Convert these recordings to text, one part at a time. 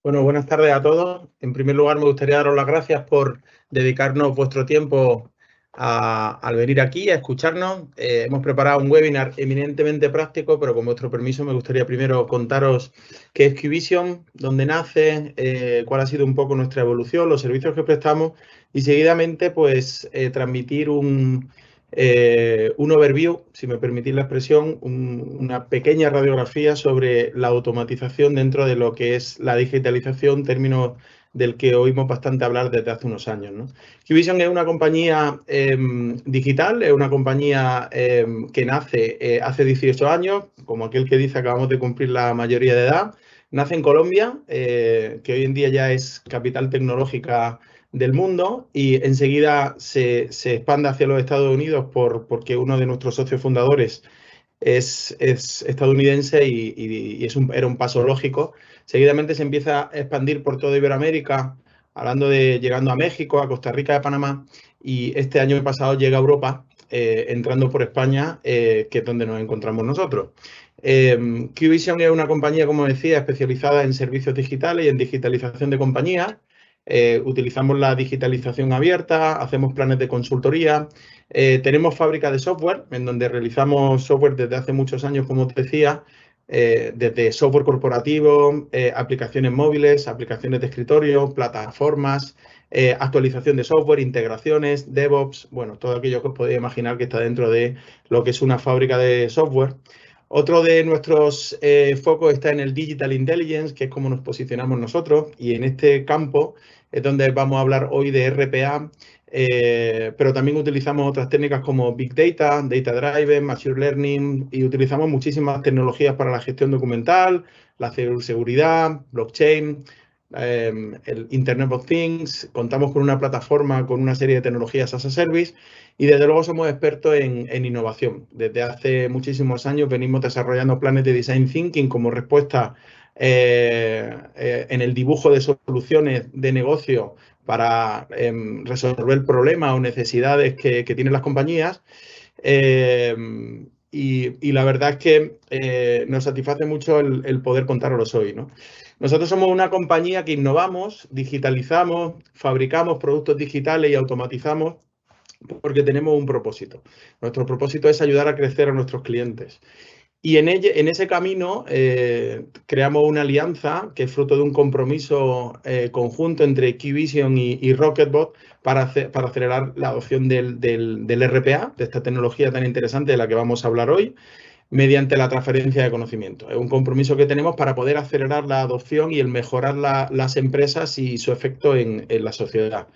Bueno, buenas tardes a todos. En primer lugar, me gustaría daros las gracias por dedicarnos vuestro tiempo al venir aquí a escucharnos. Hemos preparado un webinar eminentemente práctico, pero con vuestro permiso me gustaría primero contaros qué es QVision, dónde nace, cuál ha sido un poco nuestra evolución, los servicios que prestamos y seguidamente pues transmitir un overview, si me permitís la expresión, una pequeña radiografía sobre la automatización dentro de lo que es la digitalización, término del que oímos bastante hablar desde hace unos años, ¿no? QVision es una compañía digital, es una compañía que nace hace 18 años, como aquel que dice acabamos de cumplir la mayoría de edad. Nace en Colombia, que hoy en día ya es capital tecnológica del mundo y enseguida se expande hacia los Estados Unidos porque uno de nuestros socios fundadores es estadounidense y era un paso lógico. Seguidamente se empieza a expandir por toda Iberoamérica, llegando a México, a Costa Rica, a Panamá, y este año pasado llega a Europa, entrando por España, que es donde nos encontramos nosotros. QVision es una compañía, como decía, especializada en servicios digitales y en digitalización de compañías. Utilizamos la digitalización abierta, hacemos planes de consultoría, tenemos fábrica de software, en donde realizamos software desde hace muchos años, como os decía, desde software corporativo, aplicaciones móviles, aplicaciones de escritorio, plataformas, actualización de software, integraciones, DevOps, bueno, todo aquello que os podéis imaginar que está dentro de lo que es una fábrica de software. Otro de nuestros focos está en el Digital Intelligence, que es como nos posicionamos nosotros, y en este campo es donde vamos a hablar hoy de RPA, pero también utilizamos otras técnicas como Big Data, Data Driven, Machine Learning, y utilizamos muchísimas tecnologías para la gestión documental, la seguridad, blockchain, el Internet of Things. Contamos con una plataforma con una serie de tecnologías as a service y desde luego somos expertos en innovación. Desde hace muchísimos años venimos desarrollando planes de Design Thinking como respuesta en el dibujo de soluciones de negocio para resolver problemas o necesidades que tienen las compañías. Y la verdad es que nos satisface mucho el poder contarlos hoy, ¿no? Nosotros somos una compañía que innovamos, digitalizamos, fabricamos productos digitales y automatizamos porque tenemos un propósito. Nuestro propósito es ayudar a crecer a nuestros clientes. Y en ese camino creamos una alianza que es fruto de un compromiso conjunto entre QVision y Rocketbot para acelerar la adopción del RPA, de esta tecnología tan interesante de la que vamos a hablar hoy, mediante la transferencia de conocimiento. Es un compromiso que tenemos para poder acelerar la adopción y el mejorar las empresas y su efecto en la sociedad.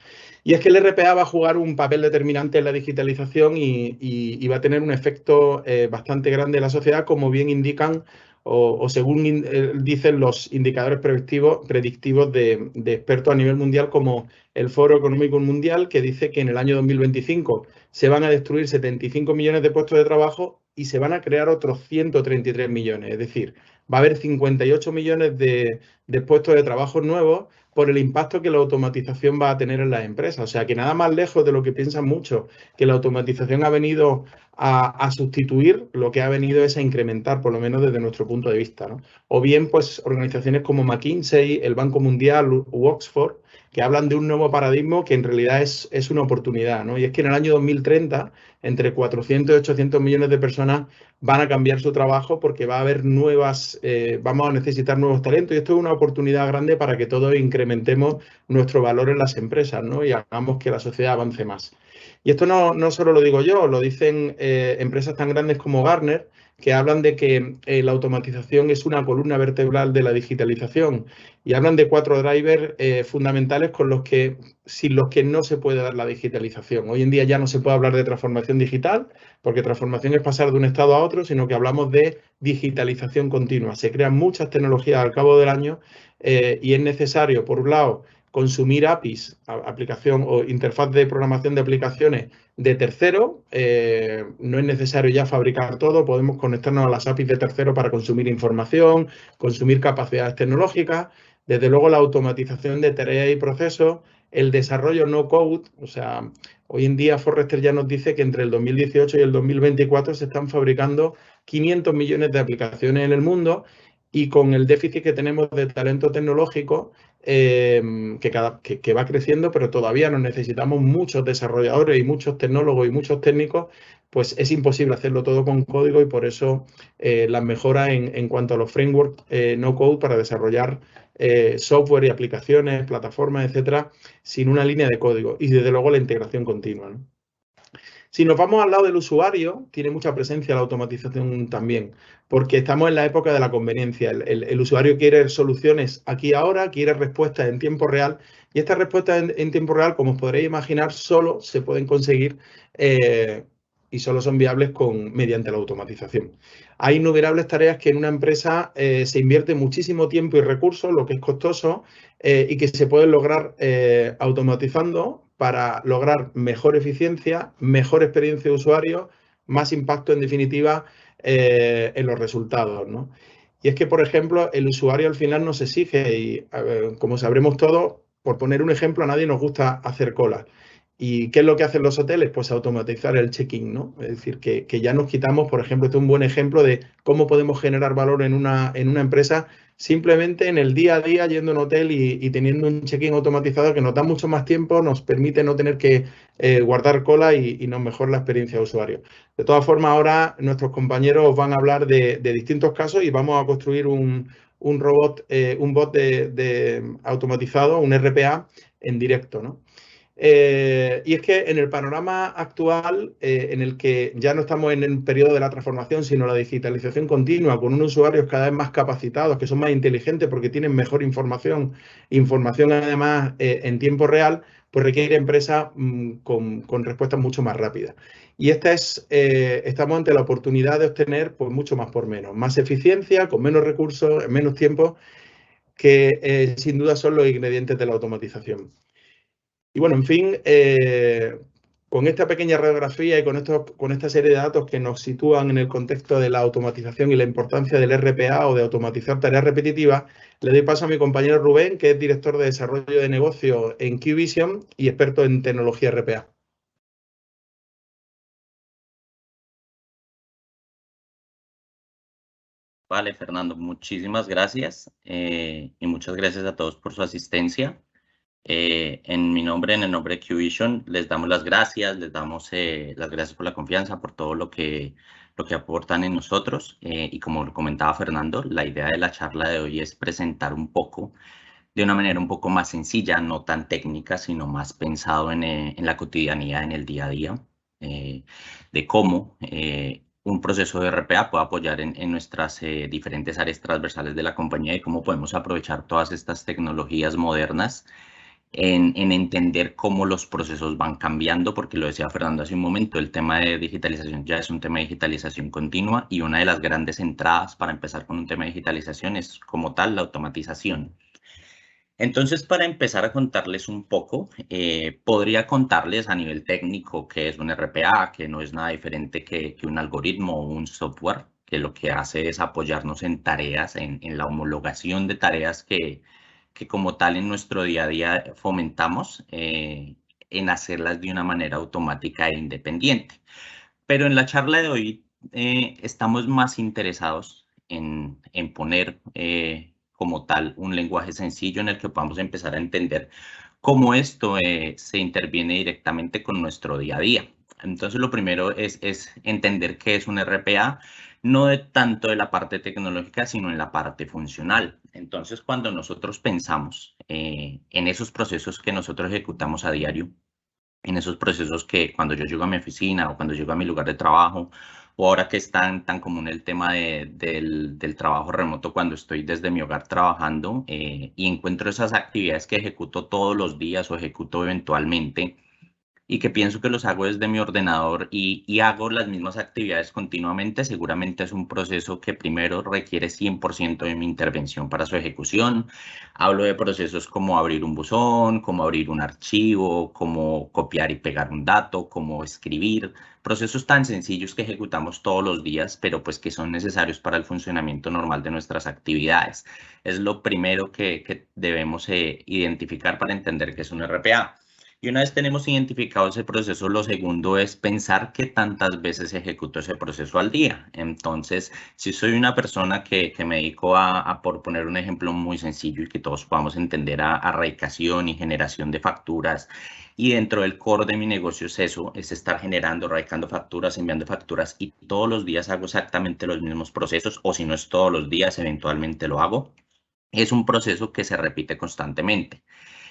Y es que el RPA va a jugar un papel determinante en la digitalización y va a tener un efecto bastante grande en la sociedad, como bien indican o según dicen los indicadores predictivos de expertos a nivel mundial, como el Foro Económico Mundial, que dice que en el año 2025 se van a destruir 75 millones de puestos de trabajo y se van a crear otros 133 millones. Es decir, va a haber 58 millones de puestos de trabajo nuevos por el impacto que la automatización va a tener en las empresas. O sea, que nada más lejos de lo que piensan muchos, que la automatización ha venido a sustituir, lo que ha venido es a incrementar, por lo menos desde nuestro punto de vista, ¿no? O bien, pues, organizaciones como McKinsey, el Banco Mundial u Oxford, que hablan de un nuevo paradigma que en realidad es una oportunidad, ¿no? Y es que en el año 2030, entre 400 y 800 millones de personas van a cambiar su trabajo porque va a haber vamos a necesitar nuevos talentos y esto es una oportunidad grande para que todos incrementemos nuestro valor en las empresas, ¿no? Y hagamos que la sociedad avance más. Y esto no solo lo digo yo, lo dicen empresas tan grandes como Gartner, que hablan de que la automatización es una columna vertebral de la digitalización y hablan de 4 drivers fundamentales sin los que no se puede dar la digitalización. Hoy en día ya no se puede hablar de transformación digital, porque transformación es pasar de un estado a otro, sino que hablamos de digitalización continua. Se crean muchas tecnologías al cabo del año y es necesario, por un lado, consumir APIs, aplicación o interfaz de programación de aplicaciones de tercero. No es necesario ya fabricar todo, podemos conectarnos a las APIs de tercero para consumir información, consumir capacidades tecnológicas. Desde luego, la automatización de tareas y procesos, el desarrollo no code, o sea, hoy en día Forrester ya nos dice que entre el 2018 y el 2024 se están fabricando 500 millones de aplicaciones en el mundo y con el déficit que tenemos de talento tecnológico, que va creciendo, pero todavía nos necesitamos muchos desarrolladores y muchos tecnólogos y muchos técnicos, pues es imposible hacerlo todo con código y por eso las mejoras en cuanto a los frameworks no code para desarrollar software y aplicaciones, plataformas, etcétera, sin una línea de código y desde luego la integración continua, ¿no? Si nos vamos al lado del usuario, tiene mucha presencia la automatización también, porque estamos en la época de la conveniencia. El usuario quiere soluciones aquí y ahora, quiere respuestas en tiempo real, y estas respuestas en tiempo real, como os podréis imaginar, solo se pueden conseguir y solo son viables mediante la automatización. Hay innumerables tareas que en una empresa se invierte muchísimo tiempo y recursos, lo que es costoso, y que se pueden lograr automatizando para lograr mejor eficiencia, mejor experiencia de usuario, más impacto en definitiva en los resultados, ¿no? Y es que, por ejemplo, el usuario al final nos exige y, como sabremos todos, por poner un ejemplo, a nadie nos gusta hacer cola. ¿Y qué es lo que hacen los hoteles? Pues automatizar el check-in, ¿no? Es decir, que ya nos quitamos, por ejemplo, este es un buen ejemplo de cómo podemos generar valor en una empresa simplemente en el día a día yendo a un hotel y teniendo un check-in automatizado que nos da mucho más tiempo, nos permite no tener que guardar cola y nos mejora la experiencia de usuario. De todas formas, ahora nuestros compañeros van a hablar de distintos casos y vamos a construir un robot, un bot de automatizado, un RPA en directo, ¿no? Y es que en el panorama actual, en el que ya no estamos en el periodo de la transformación, sino la digitalización continua, con unos usuarios cada vez más capacitados, que son más inteligentes porque tienen mejor información además en tiempo real, pues requiere empresas con respuestas mucho más rápidas. Y estamos ante la oportunidad de obtener pues, mucho más por menos, más eficiencia, con menos recursos, en menos tiempo, que sin duda son los ingredientes de la automatización. Y bueno, en fin, con esta pequeña radiografía y con esta serie de datos que nos sitúan en el contexto de la automatización y la importancia del RPA o de automatizar tareas repetitivas, le doy paso a mi compañero Rubén, que es director de desarrollo de negocio en QVision y experto en tecnología RPA. Vale, Fernando, muchísimas gracias y muchas gracias a todos por su asistencia. En mi nombre, en el nombre de QVision, les damos las gracias, les damos las gracias por la confianza, por todo lo que aportan en nosotros. Y como lo comentaba Fernando, la idea de la charla de hoy es presentar un poco, de una manera un poco más sencilla, no tan técnica, sino más pensado en la cotidianidad, en el día a día, de cómo un proceso de RPA puede apoyar en nuestras diferentes áreas transversales de la compañía y cómo podemos aprovechar todas estas tecnologías modernas en entender cómo los procesos van cambiando, porque lo decía Fernando hace un momento, el tema de digitalización ya es un tema de digitalización continua y una de las grandes entradas para empezar con un tema de digitalización es como tal la automatización. Entonces, para empezar a contarles un poco, podría contarles a nivel técnico qué es un RPA, que no es nada diferente que un algoritmo o un software, que lo que hace es apoyarnos en tareas, en la homologación de tareas que como tal en nuestro día a día fomentamos, en hacerlas de una manera automática e independiente. Pero en la charla de hoy estamos más interesados en poner como tal un lenguaje sencillo en el que podamos empezar a entender cómo esto se interviene directamente con nuestro día a día. Entonces, lo primero es entender qué es un RPA, no de tanto de la parte tecnológica, sino en la parte funcional. Entonces, cuando nosotros pensamos en esos procesos que nosotros ejecutamos a diario, en esos procesos que cuando yo llego a mi oficina o cuando llego a mi lugar de trabajo, o ahora que es tan común el tema del trabajo remoto cuando estoy desde mi hogar trabajando y encuentro esas actividades que ejecuto todos los días o ejecuto eventualmente y que pienso que los hago desde mi ordenador y hago las mismas actividades continuamente, seguramente es un proceso que primero requiere 100% de mi intervención para su ejecución. Hablo de procesos como abrir un buzón, como abrir un archivo, como copiar y pegar un dato, como escribir, procesos tan sencillos que ejecutamos todos los días, pero pues que son necesarios para el funcionamiento normal de nuestras actividades. Es lo primero que debemos identificar para entender qué es un RPA. Y una vez tenemos identificado ese proceso, lo segundo es pensar qué tantas veces ejecuto ese proceso al día. Entonces, si soy una persona que me dedico por poner un ejemplo muy sencillo y que todos podamos entender, a radicación y generación de facturas, y dentro del core de mi negocio es eso, es estar generando, radicando facturas, enviando facturas, y todos los días hago exactamente los mismos procesos, o si no es todos los días, eventualmente lo hago. Es un proceso que se repite constantemente.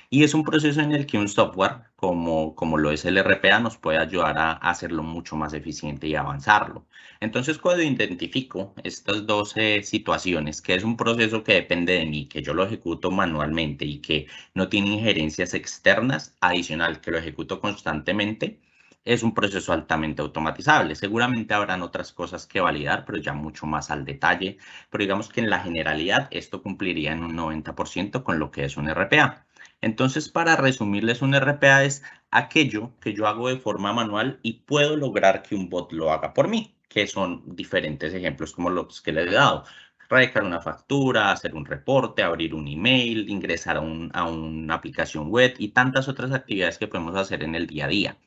Y es un proceso en el que un software como lo es el RPA nos puede ayudar a hacerlo mucho más eficiente y avanzarlo. Entonces, cuando identifico estas dos situaciones, que es un proceso que depende de mí, que yo lo ejecuto manualmente y que no tiene injerencias externas, adicional que lo ejecuto constantemente, es un proceso altamente automatizable. Seguramente habrán otras cosas que validar, pero ya mucho más al detalle. Pero digamos que en la generalidad esto cumpliría en un 90% con lo que es un RPA. Entonces, para resumirles, un RPA es aquello que yo hago de forma manual y puedo lograr que un bot lo haga por mí, que son diferentes ejemplos como los que les he dado. Radicar una factura, hacer un reporte, abrir un email, ingresar a una aplicación web y tantas otras actividades que podemos hacer en el día a día.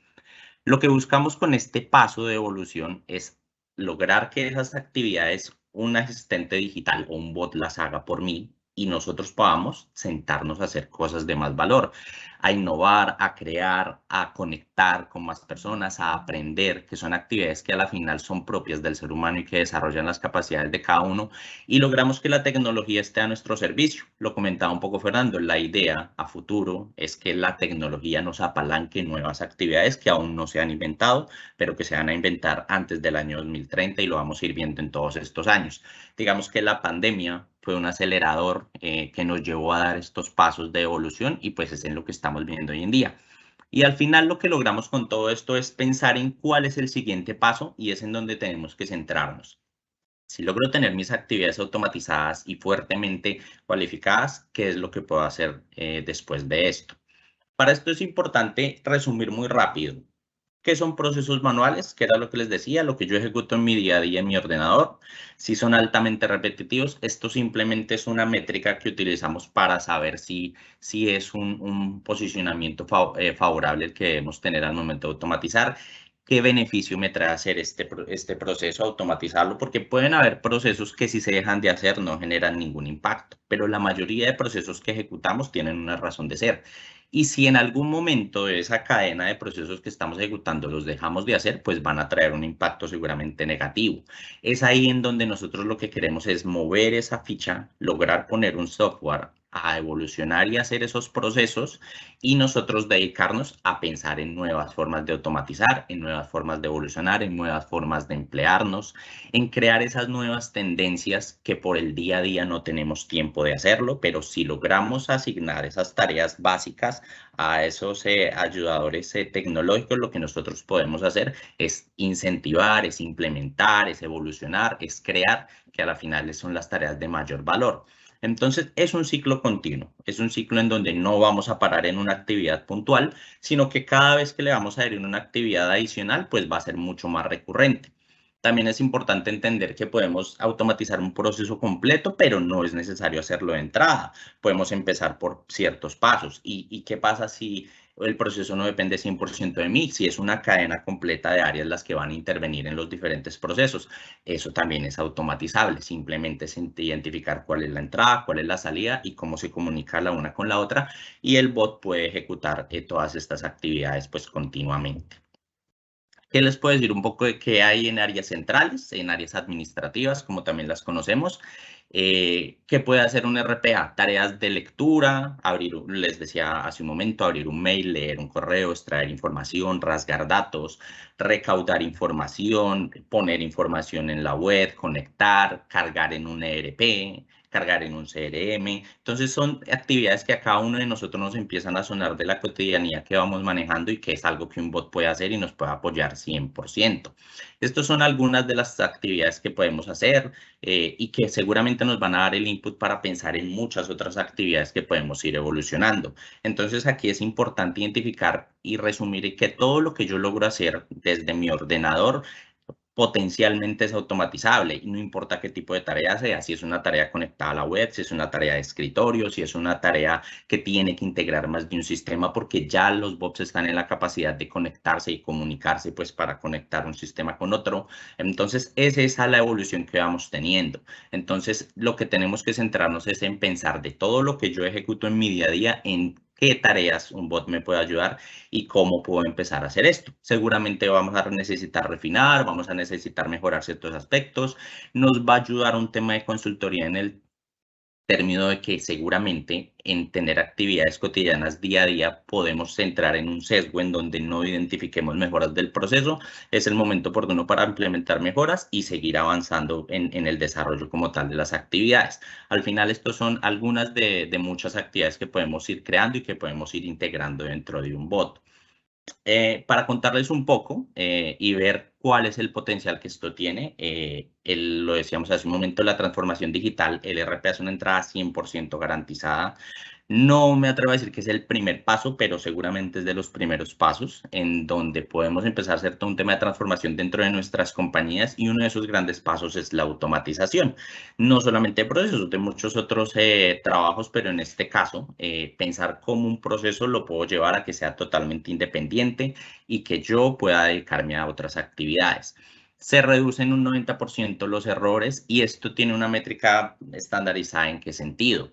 Lo que buscamos con este paso de evolución es lograr que esas actividades un asistente digital o un bot las haga por mí y nosotros podamos sentarnos a hacer cosas de más valor, a innovar, a crear, a conectar con más personas, a aprender, que son actividades que a la final son propias del ser humano y que desarrollan las capacidades de cada uno, y logramos que la tecnología esté a nuestro servicio. Lo comentaba un poco Fernando, la idea a futuro es que la tecnología nos apalanque nuevas actividades que aún no se han inventado, pero que se van a inventar antes del año 2030 y lo vamos a ir viendo en todos estos años. Digamos que la pandemia fue un acelerador que nos llevó a dar estos pasos de evolución y pues es en lo que estamos viendo hoy en día. Y al final lo que logramos con todo esto es pensar en cuál es el siguiente paso y es en donde tenemos que centrarnos. Si logro tener mis actividades automatizadas y fuertemente cualificadas, ¿qué es lo que puedo hacer después de esto? Para esto es importante resumir muy rápido. ¿Qué son procesos manuales? Que era lo que les decía, lo que yo ejecuto en mi día a día en mi ordenador. Si son altamente repetitivos, esto simplemente es una métrica que utilizamos para saber si es un posicionamiento favorable el que debemos tener al momento de automatizar. ¿Qué beneficio me trae hacer este proceso, automatizarlo? Porque pueden haber procesos que si se dejan de hacer no generan ningún impacto, pero la mayoría de procesos que ejecutamos tienen una razón de ser. Y si en algún momento de esa cadena de procesos que estamos ejecutando los dejamos de hacer, pues van a traer un impacto seguramente negativo. Es ahí en donde nosotros lo que queremos es mover esa ficha, lograr poner un software a evolucionar y hacer esos procesos y nosotros dedicarnos a pensar en nuevas formas de automatizar, en nuevas formas de evolucionar, en nuevas formas de emplearnos, en crear esas nuevas tendencias que por el día a día no tenemos tiempo de hacerlo, pero si logramos asignar esas tareas básicas a esos ayudadores tecnológicos, lo que nosotros podemos hacer es incentivar, es implementar, es evolucionar, es crear, que a la final son las tareas de mayor valor. Entonces, es un ciclo continuo, es un ciclo en donde no vamos a parar en una actividad puntual, sino que cada vez que le vamos a ir en una actividad adicional, pues va a ser mucho más recurrente. También es importante entender que podemos automatizar un proceso completo, pero no es necesario hacerlo de entrada. Podemos empezar por ciertos pasos. ¿Y qué pasa si el proceso no depende 100% de mí? Si es una cadena completa de áreas las que van a intervenir en los diferentes procesos, eso también es automatizable. Simplemente es identificar cuál es la entrada, cuál es la salida y cómo se comunica la una con la otra. Y el bot puede ejecutar todas estas actividades pues continuamente. ¿Qué les puedo decir un poco de qué hay en áreas centrales, en áreas administrativas, como también las conocemos? ¿Qué puede hacer un RPA? Tareas de lectura, les decía hace un momento, abrir un mail, leer un correo, extraer información, rasgar datos, recaudar información, poner información en la web, conectar, cargar en un ERP, cargar en un CRM. Entonces son actividades que a cada uno de nosotros nos empiezan a sonar de la cotidianidad que vamos manejando y que es algo que un bot puede hacer y nos puede apoyar 100%. Estas son algunas de las actividades que podemos hacer y que seguramente nos van a dar el input para pensar en muchas otras actividades que podemos ir evolucionando. Entonces aquí es importante identificar y resumir que todo lo que yo logro hacer desde mi ordenador potencialmente es automatizable y no importa qué tipo de tarea sea, si es una tarea conectada a la web, si es una tarea de escritorio, si es una tarea que tiene que integrar más de un sistema, porque ya los bots están en la capacidad de conectarse y comunicarse pues para conectar un sistema con otro. Entonces es esa la evolución que vamos teniendo. Entonces lo que tenemos que centrarnos es en pensar de todo lo que yo ejecuto en mi día a día, en qué tareas un bot me puede ayudar y cómo puedo empezar a hacer esto. Seguramente vamos a necesitar refinar, vamos a necesitar mejorar ciertos aspectos. Nos va a ayudar un tema de consultoría en el término de que seguramente en tener actividades cotidianas día a día podemos entrar en un sesgo en donde no identifiquemos mejoras del proceso. Es el momento oportuno para implementar mejoras y seguir avanzando en el desarrollo como tal de las actividades. Al final, estos son algunas de muchas actividades que podemos ir creando y que podemos ir integrando dentro de un bot. Para contarles un poco y ver cuál es el potencial que esto tiene, lo decíamos hace un momento, la transformación digital, el RP es una entrada 100% garantizada. No me atrevo a decir que es el primer paso, pero seguramente es de los primeros pasos en donde podemos empezar a hacer todo un tema de transformación dentro de nuestras compañías y uno de esos grandes pasos es la automatización. No solamente de procesos, de muchos otros trabajos, pero en este caso, pensar cómo un proceso lo puedo llevar a que sea totalmente independiente y que yo pueda dedicarme a otras actividades. Se reducen un 90% los errores y esto tiene una métrica estandarizada. ¿En qué sentido?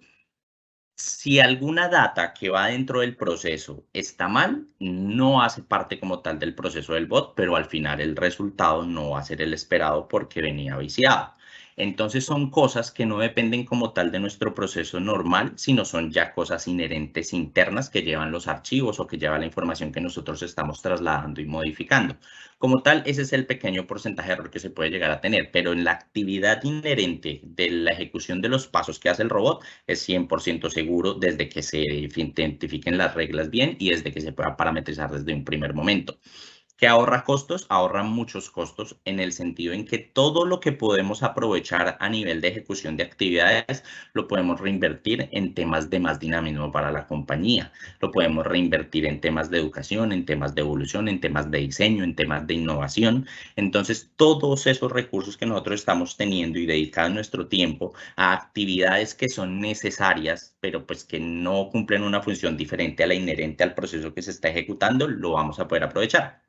Si alguna data que va dentro del proceso está mal, no hace parte como tal del proceso del bot, pero al final el resultado no va a ser el esperado porque venía viciado. Entonces son cosas que no dependen como tal de nuestro proceso normal, sino son ya cosas inherentes internas que llevan los archivos o que lleva la información que nosotros estamos trasladando y modificando. Como tal, ese es el pequeño porcentaje de error que se puede llegar a tener, pero en la actividad inherente de la ejecución de los pasos que hace el robot, es 100% seguro desde que se identifiquen las reglas bien y desde que se pueda parametrizar desde un primer momento. ¿Que ahorra costos? Ahorra muchos costos en el sentido en que todo lo que podemos aprovechar a nivel de ejecución de actividades lo podemos reinvertir en temas de más dinamismo para la compañía. Lo podemos reinvertir en temas de educación, en temas de evolución, en temas de diseño, en temas de innovación. Entonces, todos esos recursos que nosotros estamos teniendo y dedicando nuestro tiempo a actividades que son necesarias, pero pues que no cumplen una función diferente a la inherente al proceso que se está ejecutando, lo vamos a poder aprovechar.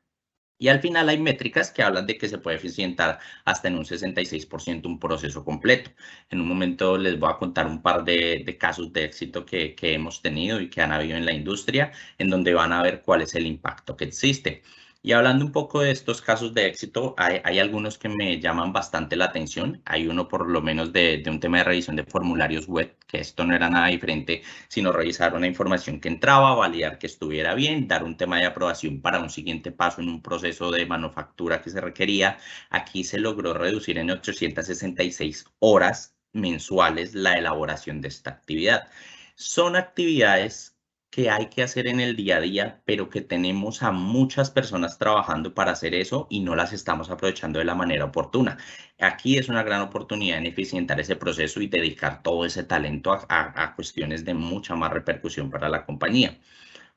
Y al final hay métricas que hablan de que se puede eficientar hasta en un 66% un proceso completo. En un momento les voy a contar un par de casos de éxito que hemos tenido y que han habido en la industria, en donde van a ver cuál es el impacto que existe. Y hablando un poco de estos casos de éxito, hay algunos que me llaman bastante la atención. Hay uno por lo menos de un tema de revisión de formularios web, que esto no era nada diferente, sino revisar una información que entraba, validar que estuviera bien, dar un tema de aprobación para un siguiente paso en un proceso de manufactura que se requería. Aquí se logró reducir en 866 horas mensuales la elaboración de esta actividad. Son actividades que hay que hacer en el día a día, pero que tenemos a muchas personas trabajando para hacer eso y no las estamos aprovechando de la manera oportuna. Aquí es una gran oportunidad en eficientar ese proceso y dedicar todo ese talento a cuestiones de mucha más repercusión para la compañía.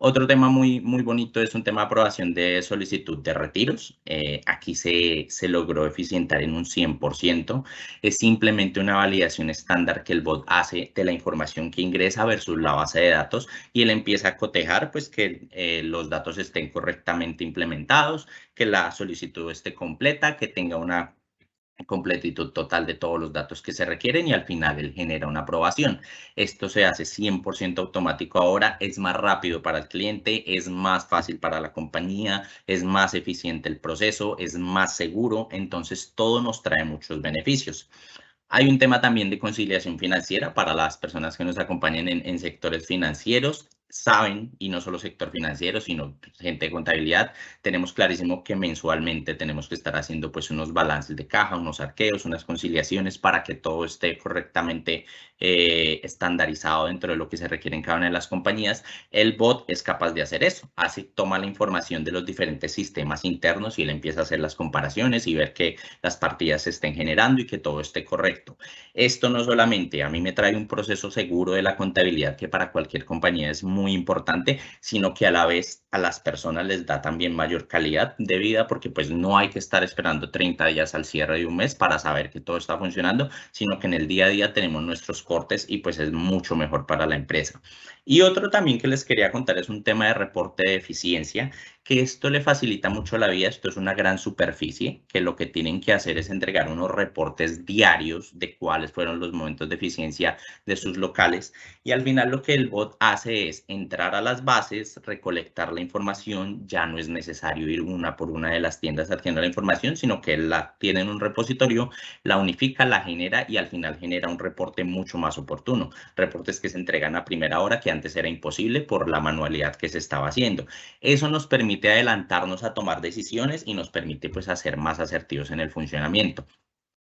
Otro tema muy bonito es un tema de aprobación de solicitud de retiros. Aquí se logró eficientar en un 100%. Es simplemente una validación estándar que el bot hace de la información que ingresa versus la base de datos y él empieza a cotejar pues que los datos estén correctamente implementados, que la solicitud esté completa, que tenga una completitud total de todos los datos que se requieren y al final él genera una aprobación. Esto se hace 100% automático ahora, es más rápido para el cliente, es más fácil para la compañía, es más eficiente el proceso, es más seguro, entonces todo nos trae muchos beneficios. Hay un tema también de conciliación financiera para las personas que nos acompañan en sectores financieros. Saben, y no solo sector financiero, sino gente de contabilidad, tenemos clarísimo que mensualmente tenemos que estar haciendo pues unos balances de caja, unos arqueos, unas conciliaciones para que todo esté correctamente estandarizado dentro de lo que se requiere en cada una de las compañías. El bot es capaz de hacer eso, así toma la información de los diferentes sistemas internos y él empieza a hacer las comparaciones y ver que las partidas se estén generando y que todo esté correcto. Esto no solamente a mí me trae un proceso seguro de la contabilidad que para cualquier compañía es muy importante, sino que a la vez a las personas les da también mayor calidad de vida, porque pues no hay que estar esperando 30 días al cierre de un mes para saber que todo está funcionando, sino que en el día a día tenemos nuestros cortes y pues es mucho mejor para la empresa. Y otro también que les quería contar es un tema de reporte de eficiencia, que esto le facilita mucho la vida. Esto es una gran superficie, que lo que tienen que hacer es entregar unos reportes diarios de cuáles fueron los momentos de eficiencia de sus locales. Y al final lo que el bot hace es entrar a las bases, recolectar la información. Ya no es necesario ir una por una de las tiendas adquiriendo la información, sino que la tiene en un repositorio, la unifica, la genera y al final genera un reporte mucho más oportuno. Reportes que se entregan a primera hora, que antes era imposible por la manualidad que se estaba haciendo. Eso nos permite adelantarnos a tomar decisiones y nos permite pues ser más asertivos en el funcionamiento.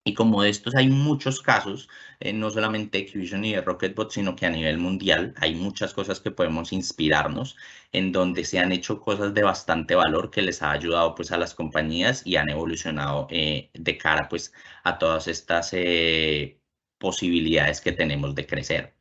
Y como de estos hay muchos casos, no solamente de QVision y de Rocketbot, sino que a nivel mundial hay muchas cosas que podemos inspirarnos, en donde se han hecho cosas de bastante valor que les ha ayudado pues a las compañías y han evolucionado de cara pues a todas estas posibilidades que tenemos de crecer.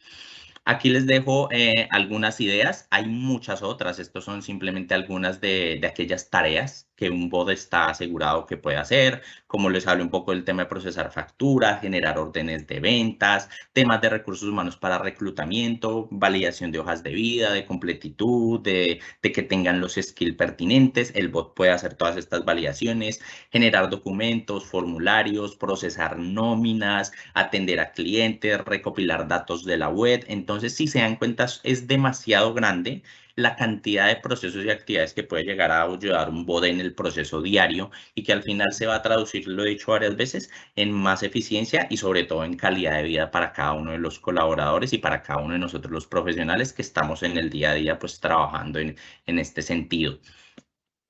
Aquí les dejo algunas ideas, hay muchas otras. Estos son simplemente algunas de aquellas tareas que un bot está asegurado que puede hacer. Como les hablé un poco del tema de procesar facturas, generar órdenes de ventas, temas de recursos humanos para reclutamiento, validación de hojas de vida, de completitud, de que tengan los skills pertinentes. El bot puede hacer todas estas validaciones, generar documentos, formularios, procesar nóminas, atender a clientes, recopilar datos de la web. Entonces, si se dan cuenta, es demasiado grande la cantidad de procesos y actividades que puede llegar a ayudar un bot en el proceso diario y que al final se va a traducir, lo he dicho varias veces, en más eficiencia y sobre todo en calidad de vida para cada uno de los colaboradores y para cada uno de nosotros los profesionales que estamos en el día a día pues trabajando en este sentido.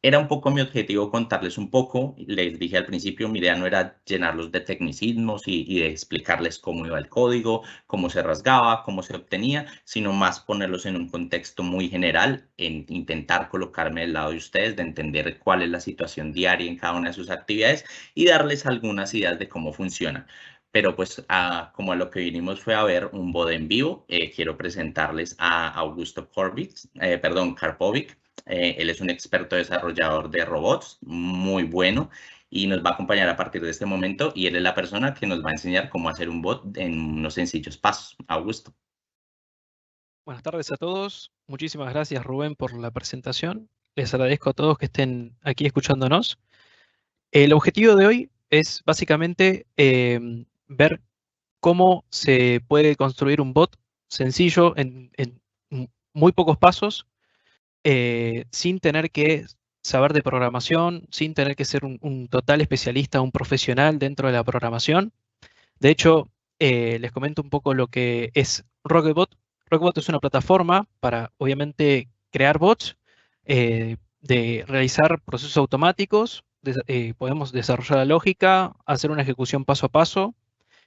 Era un poco mi objetivo contarles un poco. Les dije al principio, mi idea no era llenarlos de tecnicismos y de explicarles cómo iba el código, cómo se rasgaba, cómo se obtenía, sino más ponerlos en un contexto muy general, en intentar colocarme del lado de ustedes, de entender cuál es la situación diaria en cada una de sus actividades y darles algunas ideas de cómo funciona. Pero pues como a lo que vinimos fue a ver un bot en vivo, quiero presentarles a Augusto Karpovic. Él es un experto desarrollador de robots, muy bueno, y nos va a acompañar a partir de este momento, y él es la persona que nos va a enseñar cómo hacer un bot en unos sencillos pasos. Augusto. Buenas tardes a todos. Muchísimas gracias, Rubén, por la presentación. Les agradezco a todos que estén aquí escuchándonos. El objetivo de hoy es básicamente ver cómo se puede construir un bot sencillo en muy pocos pasos, sin tener que saber de programación, sin tener que ser un total especialista, un profesional dentro de la programación. De hecho, les comento un poco lo que es Rocketbot. Rocketbot es una plataforma para, obviamente, crear bots, de realizar procesos automáticos. Podemos desarrollar la lógica, hacer una ejecución paso a paso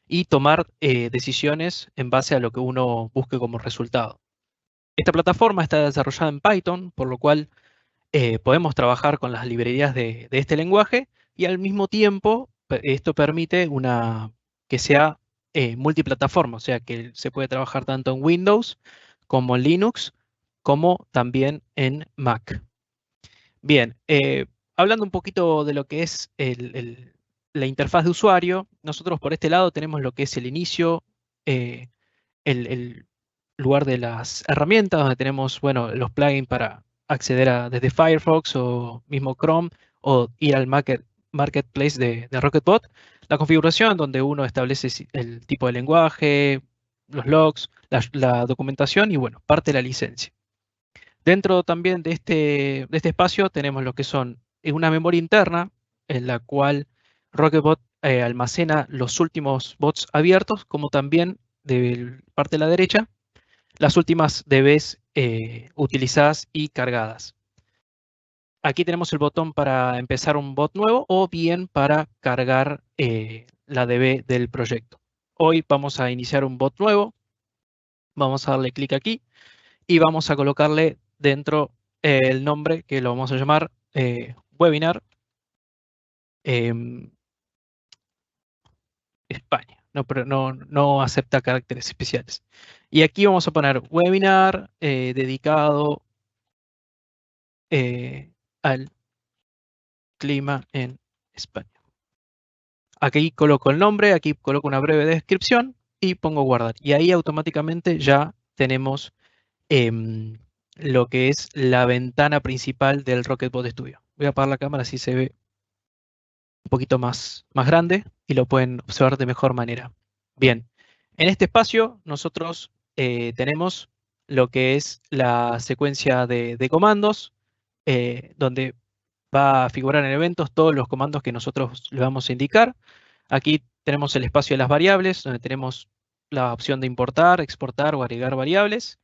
y tomar decisiones en base a lo que uno busque como resultado. Esta plataforma está desarrollada en Python, por lo cual podemos trabajar con las librerías de este lenguaje y al mismo tiempo esto permite que sea multiplataforma, o sea que se puede trabajar tanto en Windows como en Linux, como también en Mac. Bien, hablando un poquito de lo que es la interfaz de usuario, nosotros por este lado tenemos lo que es el inicio, el lugar de las herramientas, donde tenemos, bueno, los plugins para acceder desde Firefox o mismo Chrome, o ir al marketplace de Rocketbot. La configuración, donde uno establece el tipo de lenguaje, los logs, la documentación y, bueno, parte de la licencia. Dentro también de este espacio tenemos lo que son una memoria interna en la cual Rocketbot almacena los últimos bots abiertos, como también de parte de la derecha las últimas DBs utilizadas y cargadas. Aquí tenemos el botón para empezar un bot nuevo o bien para cargar la DB del proyecto. Hoy vamos a iniciar un bot nuevo. Vamos a darle clic aquí y vamos a colocarle dentro el nombre que lo vamos a llamar Webinar España. No acepta caracteres especiales. Y aquí vamos a poner Webinar dedicado al clima en España. Aquí coloco el nombre, aquí coloco una breve descripción y pongo guardar. Y ahí automáticamente ya tenemos lo que es la ventana principal del Rocketbot Studio. Voy a apagar la cámara así se ve un poquito más grande y lo pueden observar de mejor manera. Bien, en este espacio nosotros tenemos lo que es la secuencia de comandos, donde va a figurar en eventos todos los comandos que nosotros le vamos a indicar. Aquí tenemos el espacio de las variables, donde tenemos la opción de importar, exportar o agregar variables.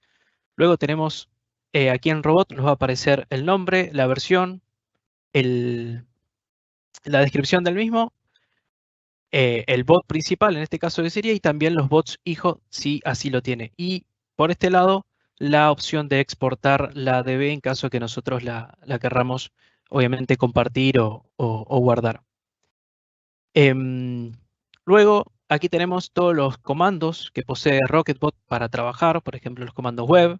Luego tenemos aquí en robot nos va a aparecer el nombre, la versión, la descripción del mismo, el bot principal, en este caso que sería, y también los bots hijo, si así lo tiene. Y por este lado, la opción de exportar la DB en caso que nosotros la querramos, obviamente, compartir o guardar. Luego, aquí tenemos todos los comandos que posee Rocketbot para trabajar, por ejemplo, los comandos web,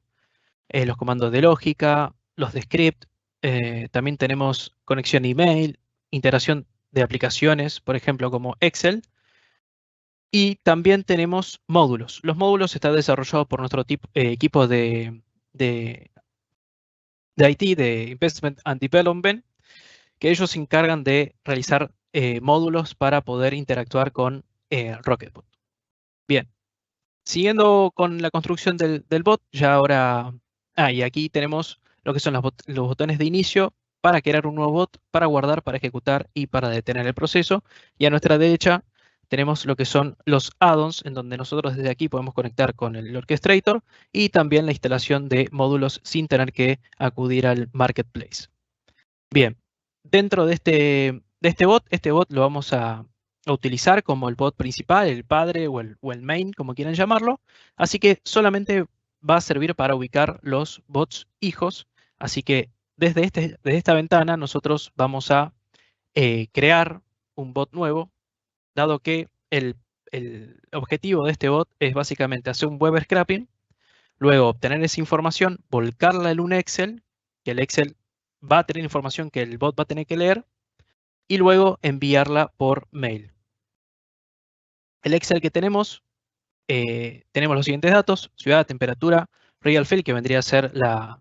los comandos de lógica, los de script. También tenemos conexión email, integración de aplicaciones, por ejemplo, como Excel. Y también tenemos módulos. Los módulos están desarrollados por nuestro equipo de IT, de Investment and Development, que ellos se encargan de realizar módulos para poder interactuar con Rocketbot. Bien, siguiendo con la construcción del bot, ya ahora... y aquí tenemos lo que son los botones de inicio para crear un nuevo bot, para guardar, para ejecutar y para detener el proceso. Y a nuestra derecha tenemos lo que son los add-ons, en donde nosotros desde aquí podemos conectar con el Orchestrator y también la instalación de módulos sin tener que acudir al Marketplace. Bien, dentro de este bot lo vamos a utilizar como el bot principal, el padre o el main, como quieran llamarlo. Así que solamente va a servir para ubicar los bots hijos. Así que desde esta ventana nosotros vamos a crear un bot nuevo, dado que el objetivo de este bot es básicamente hacer un web scraping, luego obtener esa información, volcarla en un Excel, que el Excel va a tener información que el bot va a tener que leer, y luego enviarla por mail. El Excel que tenemos los siguientes datos: ciudad, temperatura, real field, que vendría a ser la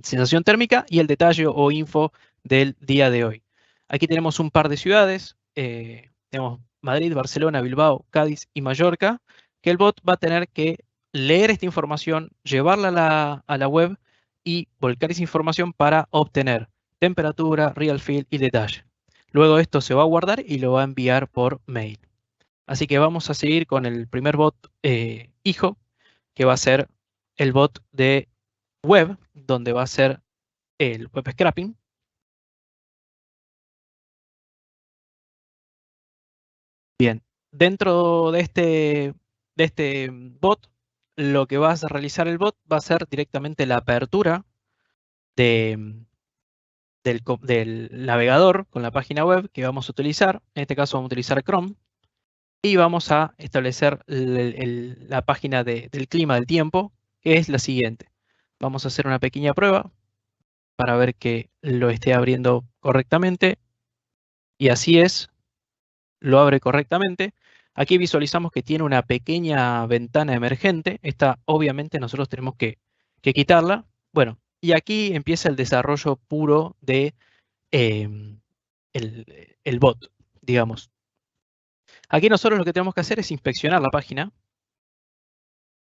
sensación térmica, y el detalle o info del día de hoy. Aquí tenemos un par de ciudades, tenemos Madrid, Barcelona, Bilbao, Cádiz y Mallorca, que el bot va a tener que leer esta información, llevarla a la web y volcar esa información para obtener temperatura, real field y detalle. Luego esto se va a guardar y lo va a enviar por mail. Así que vamos a seguir con el primer bot hijo, que va a ser el bot de web, donde va a ser el web scraping. Bien, dentro de este bot, lo que va a realizar el bot va a ser directamente la apertura del navegador con la página web que vamos a utilizar. En este caso vamos a utilizar Chrome. Y vamos a establecer la página del clima del tiempo, que es la siguiente. Vamos a hacer una pequeña prueba para ver que lo esté abriendo correctamente. Y así es, lo abre correctamente. Aquí visualizamos que tiene una pequeña ventana emergente. Esta obviamente nosotros tenemos que quitarla. Bueno, y aquí empieza el desarrollo puro de el bot, digamos. Aquí nosotros lo que tenemos que hacer es inspeccionar la página.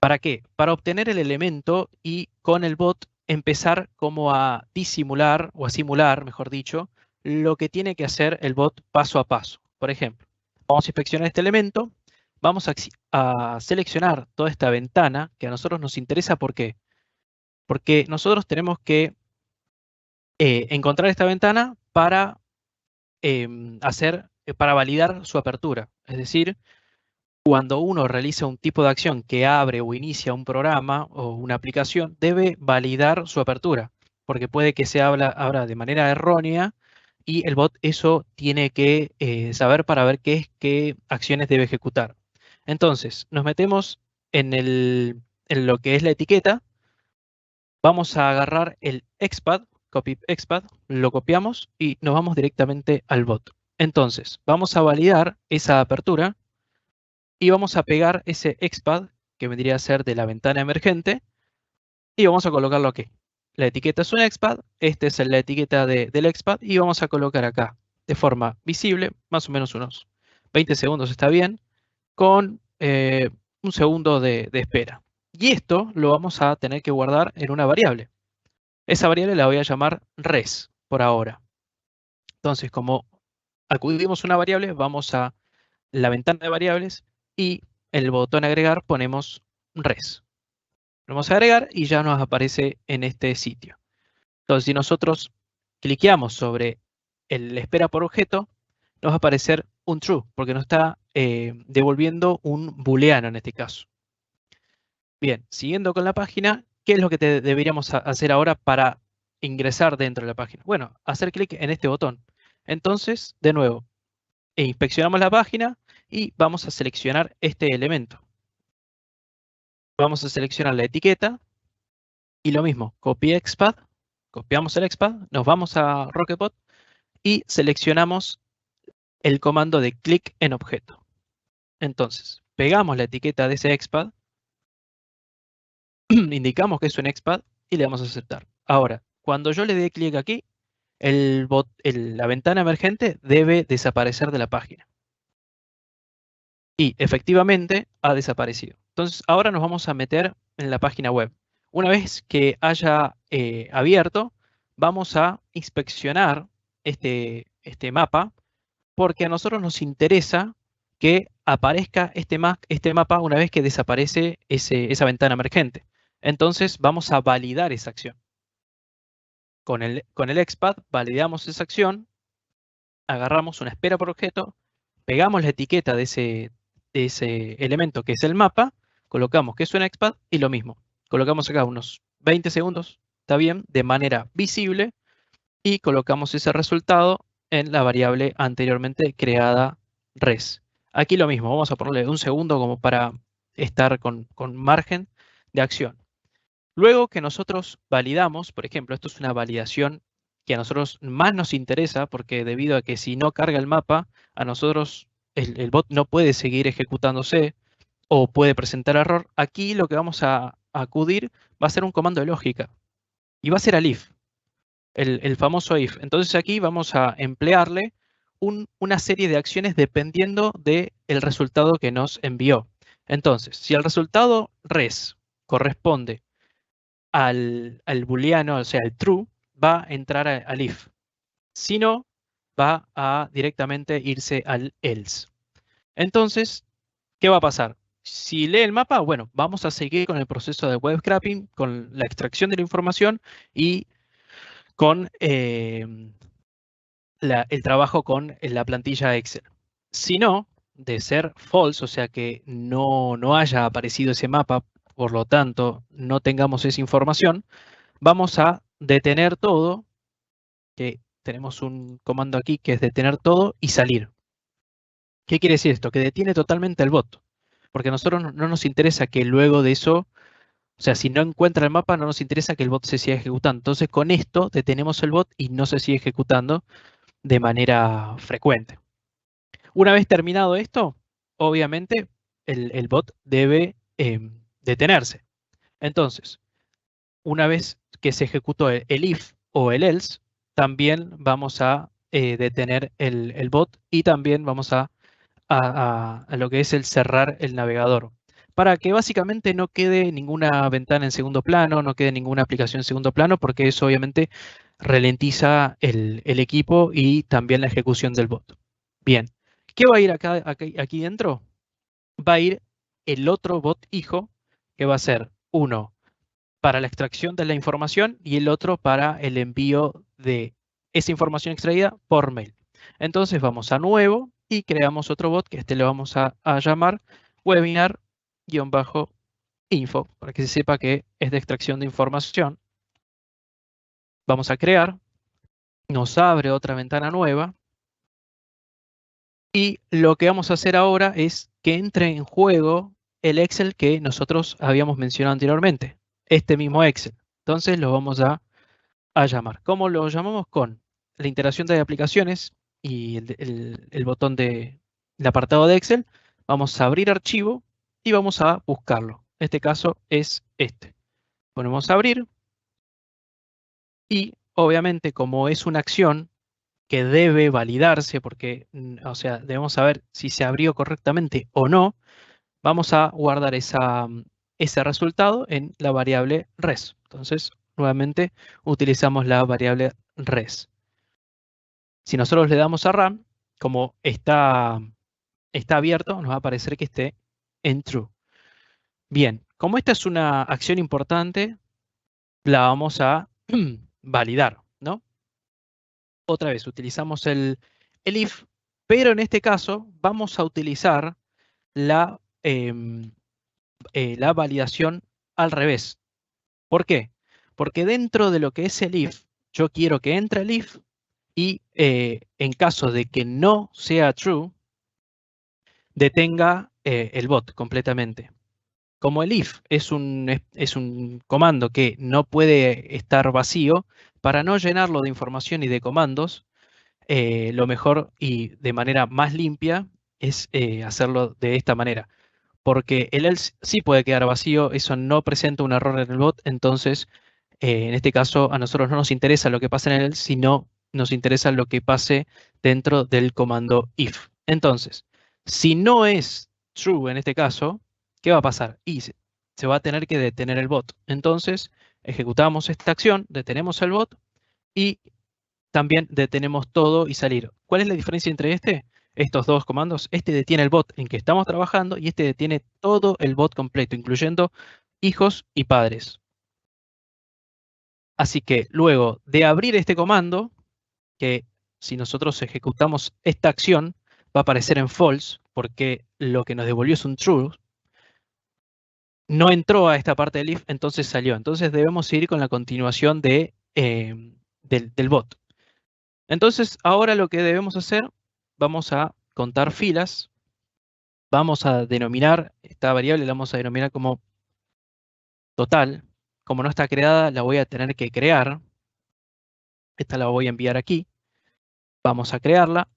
¿Para qué? Para obtener el elemento y con el bot empezar como a disimular o a simular, mejor dicho, lo que tiene que hacer el bot paso a paso. Por ejemplo, vamos a inspeccionar este elemento, vamos a seleccionar toda esta ventana que a nosotros nos interesa. ¿Por qué? Porque nosotros tenemos que encontrar esta ventana para para validar su apertura. Es decir, cuando uno realiza un tipo de acción que abre o inicia un programa o una aplicación, debe validar su apertura, porque puede que se abra de manera errónea y el bot eso tiene que saber para ver qué acciones debe ejecutar. Entonces, nos metemos en lo que es la etiqueta. Vamos a agarrar el XPath copy XPath, lo copiamos y nos vamos directamente al bot. Entonces, vamos a validar esa apertura y vamos a pegar ese XPath que vendría a ser de la ventana emergente y vamos a colocarlo aquí. La etiqueta es un XPath, esta es la etiqueta del XPath y vamos a colocar acá de forma visible, más o menos unos 20 segundos está bien, con un segundo de espera. Y esto lo vamos a tener que guardar en una variable. Esa variable la voy a llamar res por ahora. Entonces, como acudimos a una variable, vamos a la ventana de variables y el botón agregar ponemos res. Lo vamos a agregar y ya nos aparece en este sitio. Entonces, si nosotros cliqueamos sobre el espera por objeto, nos va a aparecer un true, porque nos está devolviendo un booleano en este caso. Bien, siguiendo con la página, ¿qué es lo que deberíamos hacer ahora para ingresar dentro de la página? Bueno, hacer clic en este botón. Entonces, de nuevo, inspeccionamos la página y vamos a seleccionar este elemento. Vamos a seleccionar la etiqueta y lo mismo, copy XPath, copiamos el XPath, nos vamos a Rocketbot y seleccionamos el comando de clic en objeto. Entonces, pegamos la etiqueta de ese XPath, indicamos que es un XPath y le damos a aceptar. Ahora, cuando yo le dé clic aquí, la ventana emergente debe desaparecer de la página. Y efectivamente ha desaparecido. Entonces, ahora nos vamos a meter en la página web. Una vez que haya abierto, vamos a inspeccionar este mapa, porque a nosotros nos interesa que aparezca este mapa una vez que desaparece esa ventana emergente. Entonces vamos a validar esa acción. Con el XPath validamos esa acción, agarramos una espera por objeto, pegamos la etiqueta de ese elemento que es el mapa, colocamos que es un XPath y lo mismo. Colocamos acá unos 20 segundos, está bien, de manera visible y colocamos ese resultado en la variable anteriormente creada res. Aquí lo mismo, vamos a ponerle un segundo como para estar con margen de acción. Luego que nosotros validamos, por ejemplo, esto es una validación que a nosotros más nos interesa porque debido a que si no carga el mapa, a nosotros el bot no puede seguir ejecutándose o puede presentar error. Aquí lo que vamos a acudir va a ser un comando de lógica y va a ser al if. El famoso if. Entonces aquí vamos a emplearle una serie de acciones dependiendo del resultado que nos envió. Entonces, si el resultado res corresponde al booleano, o sea, el true, va a entrar al if. Si no, va a directamente irse al else. Entonces, ¿qué va a pasar? Si lee el mapa, bueno, vamos a seguir con el proceso de web scraping, con la extracción de la información y con el trabajo con la plantilla Excel. Si no, de ser false, o sea que no haya aparecido ese mapa, por lo tanto no tengamos esa información, vamos a detener todo, que tenemos un comando aquí que es detener todo y salir. ¿Qué quiere decir esto? Que detiene totalmente el bot, porque a nosotros no nos interesa que luego de eso, o sea, si no encuentra el mapa, no nos interesa que el bot se siga ejecutando. Entonces, con esto detenemos el bot y no se sigue ejecutando de manera frecuente. Una vez terminado esto, obviamente el bot debe detenerse. Entonces, una vez que se ejecutó el if o el else, también vamos a detener el bot y también vamos a lo que es el cerrar el navegador, para que básicamente no quede ninguna ventana en segundo plano, no quede ninguna aplicación en segundo plano, porque eso obviamente ralentiza el equipo y también la ejecución del bot. Bien, ¿qué va a ir aquí dentro? Va a ir el otro bot hijo, que va a ser uno para la extracción de la información y el otro para el envío de esa información extraída por mail. Entonces vamos a nuevo y creamos otro bot que le vamos a llamar webinar-info para que se sepa que es de extracción de información. Vamos a crear, nos abre otra ventana nueva y lo que vamos a hacer ahora es que entre en juego el Excel que nosotros habíamos mencionado anteriormente, este mismo Excel. Entonces lo vamos a a llamar. ¿Cómo lo llamamos? Con la integración de aplicaciones y el botón del apartado de Excel. Vamos a abrir archivo y vamos a buscarlo. En este caso es este. Ponemos abrir y obviamente como es una acción que debe validarse porque, o sea, debemos saber si se abrió correctamente o no, vamos a guardar ese resultado en la variable res. Entonces, nuevamente utilizamos la variable res. Si nosotros le damos a run, como está abierto, nos va a aparecer que esté en true. Bien, como esta es una acción importante, la vamos a validar, ¿no? Otra vez utilizamos el if, pero en este caso vamos a utilizar la validación al revés. ¿Por qué? Porque dentro de lo que es el if, yo quiero que entre el if y en caso de que no sea true, detenga el bot completamente. Como el if es un comando que no puede estar vacío, para no llenarlo de información y de comandos, lo mejor y de manera más limpia es hacerlo de esta manera. Porque el else sí puede quedar vacío, eso no presenta un error en el bot, entonces en este caso a nosotros no nos interesa lo que pase en el else, sino nos interesa lo que pase dentro del comando if. Entonces, si no es true en este caso, ¿qué va a pasar? Y se va a tener que detener el bot. Entonces, ejecutamos esta acción, detenemos el bot y también detenemos todo y salir. ¿Cuál es la diferencia entre estos dos comandos? Este detiene el bot en que estamos trabajando y este detiene todo el bot completo, incluyendo hijos y padres. Así que luego de abrir este comando, que si nosotros ejecutamos esta acción, va a aparecer en false, porque lo que nos devolvió es un true. No entró a esta parte del if, entonces salió. Entonces debemos seguir con la continuación del bot. Entonces, ahora lo que debemos hacer, vamos a contar filas, vamos a denominar esta variable, la vamos a denominar como total. Como no está creada, la voy a tener que crear. Esta la voy a enviar aquí. Vamos a crearla,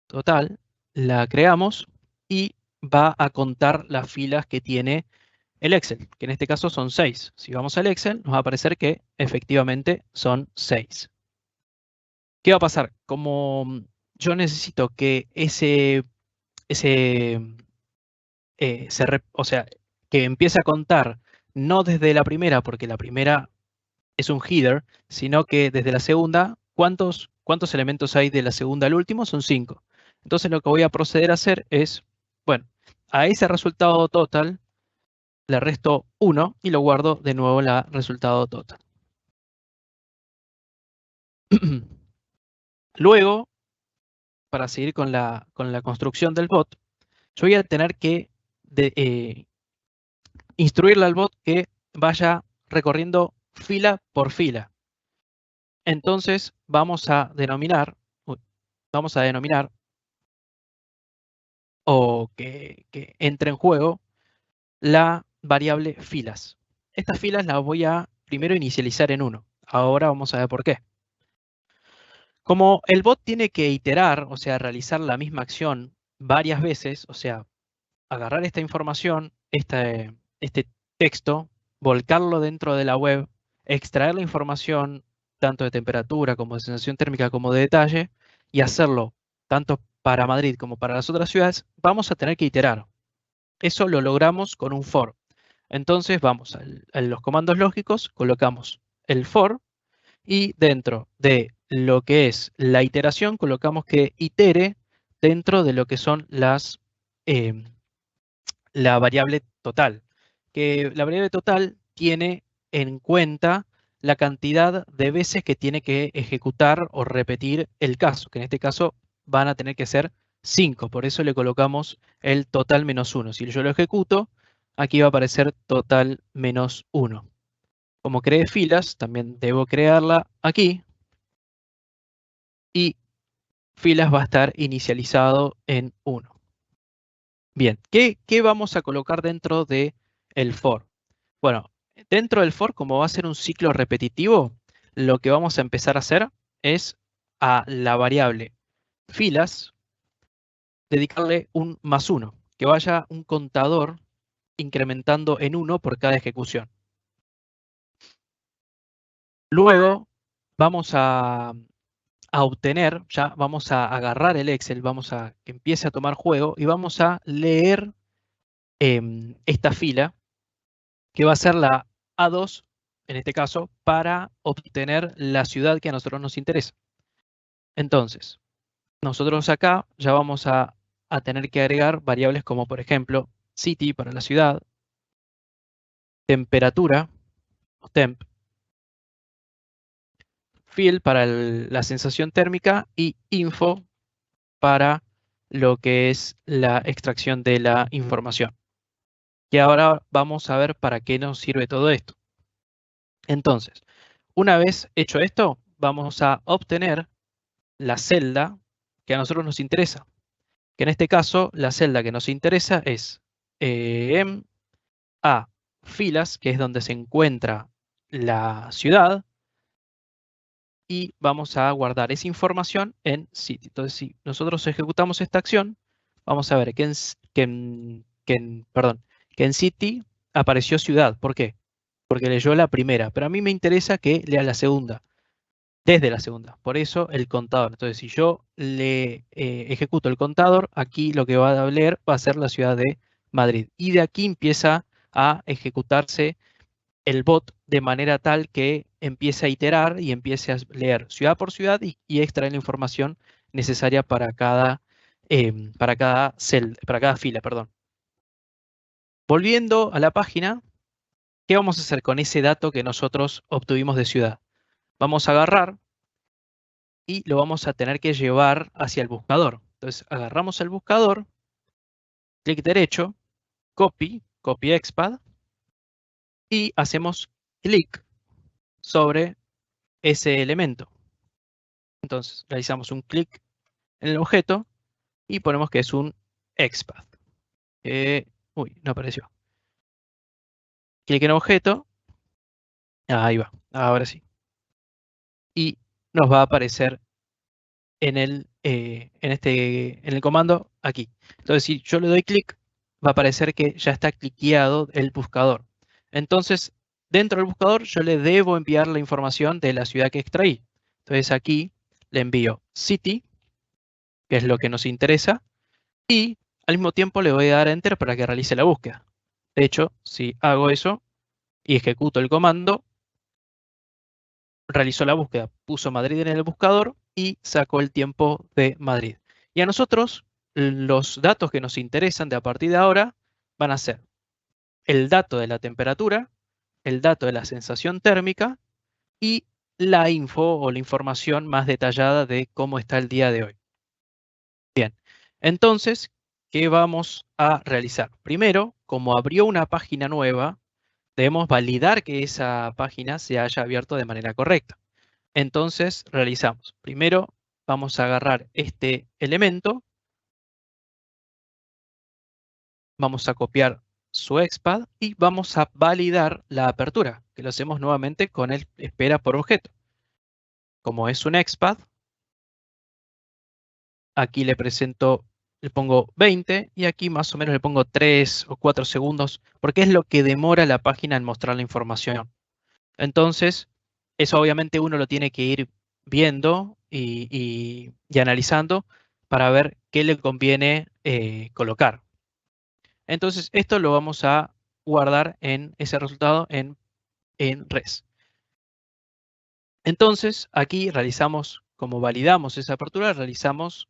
total, la creamos y va a contar las filas que tiene el Excel, que en este caso son 6. Si vamos al Excel, nos va a aparecer que efectivamente son 6. ¿Qué va a pasar? Como yo necesito que o sea, que empiece a contar no desde la primera, porque la primera es un header, sino que desde la segunda, ¿cuántos elementos hay de la segunda al último? Son 5. Entonces lo que voy a proceder a hacer es, bueno, a ese resultado total le resto 1 y lo guardo de nuevo en la resultado total. Luego, para seguir con la construcción del bot, yo voy a tener que instruirle al bot que vaya recorriendo fila por fila. Entonces vamos a denominar o que entre en juego la variable filas. Estas filas las voy a primero inicializar en 1. Ahora vamos a ver por qué. Como el bot tiene que iterar, o sea, realizar la misma acción varias veces, o sea, agarrar esta información, este texto, volcarlo dentro de la web, extraer la información tanto de temperatura como de sensación térmica como de detalle y hacerlo tanto para Madrid como para las otras ciudades, vamos a tener que iterar. Eso lo logramos con un for. Entonces vamos a los comandos lógicos, colocamos el for y dentro de lo que es la iteración colocamos que itere dentro de lo que son la variable total. Que la variable total tiene en cuenta la cantidad de veces que tiene que ejecutar o repetir el caso, que en este caso van a tener que ser 5, por eso le colocamos el total menos 1. Si yo lo ejecuto, aquí va a aparecer total menos 1. Como creé filas, también debo crearla aquí. Y filas va a estar inicializado en 1. Bien, ¿qué vamos a colocar dentro del for? Bueno, dentro del for, como va a ser un ciclo repetitivo, lo que vamos a empezar a hacer es a la variable filas dedicarle un +1, que vaya un contador incrementando en 1 por cada ejecución. Luego vamos a obtener, ya vamos a agarrar el Excel, vamos a que empiece a tomar juego y vamos a leer esta fila, que va a ser la A2, en este caso, para obtener la ciudad que a nosotros nos interesa. Entonces, nosotros acá ya vamos a tener que agregar variables como, por ejemplo, city para la ciudad, temperatura, o temp, field para la sensación térmica y info para lo que es la extracción de la información. Y ahora vamos a ver para qué nos sirve todo esto. Entonces, una vez hecho esto, vamos a obtener la celda que a nosotros nos interesa. Que en este caso, la celda que nos interesa es a filas, que es donde se encuentra la ciudad, y vamos a guardar esa información en city. Entonces, si nosotros ejecutamos esta acción, vamos a ver que en city apareció ciudad. ¿Por qué? Porque leyó la primera, pero a mí me interesa que lea la segunda, desde la segunda. Por eso el contador. Entonces, si yo le ejecuto el contador, aquí lo que va a leer va a ser la ciudad de Madrid. Y de aquí empieza a ejecutarse el bot de manera tal que empiece a iterar y empiece a leer ciudad por ciudad y extraer la información necesaria para cada fila, perdón. Volviendo a la página, ¿qué vamos a hacer con ese dato que nosotros obtuvimos de ciudad? Vamos a agarrar y lo vamos a tener que llevar hacia el buscador. Entonces agarramos el buscador, clic derecho, copy expad, y hacemos clic sobre ese elemento. Entonces realizamos un clic en el objeto y ponemos que es un expad. Uy, no apareció. Clic en objeto. Ahí va, ahora sí. Y nos va a aparecer en el comando aquí. Entonces, si yo le doy clic, va a aparecer que ya está cliqueado el buscador. Entonces, dentro del buscador, yo le debo enviar la información de la ciudad que extraí. Entonces, aquí le envío city, que es lo que nos interesa, y al mismo tiempo le voy a dar enter para que realice la búsqueda. De hecho, si hago eso y ejecuto el comando, realizó la búsqueda, puso Madrid en el buscador y sacó el tiempo de Madrid. Y a nosotros, los datos que nos interesan de a partir de ahora van a ser el dato de la temperatura, el dato de la sensación térmica y la info o la información más detallada de cómo está el día de hoy. Bien, entonces, ¿qué vamos a realizar? Primero, como abrió una página nueva, debemos validar que esa página se haya abierto de manera correcta. Entonces, realizamos. Primero, vamos a agarrar este elemento. Vamos a copiar su expad y vamos a validar la apertura, que lo hacemos nuevamente con el espera por objeto. Como es un expad, aquí le pongo 20 y aquí más o menos le pongo 3 o 4 segundos, porque es lo que demora la página en mostrar la información. Entonces, eso obviamente uno lo tiene que ir viendo y analizando para ver qué le conviene colocar. Entonces, esto lo vamos a guardar en ese resultado en res. Entonces, aquí realizamos, como validamos esa apertura, realizamos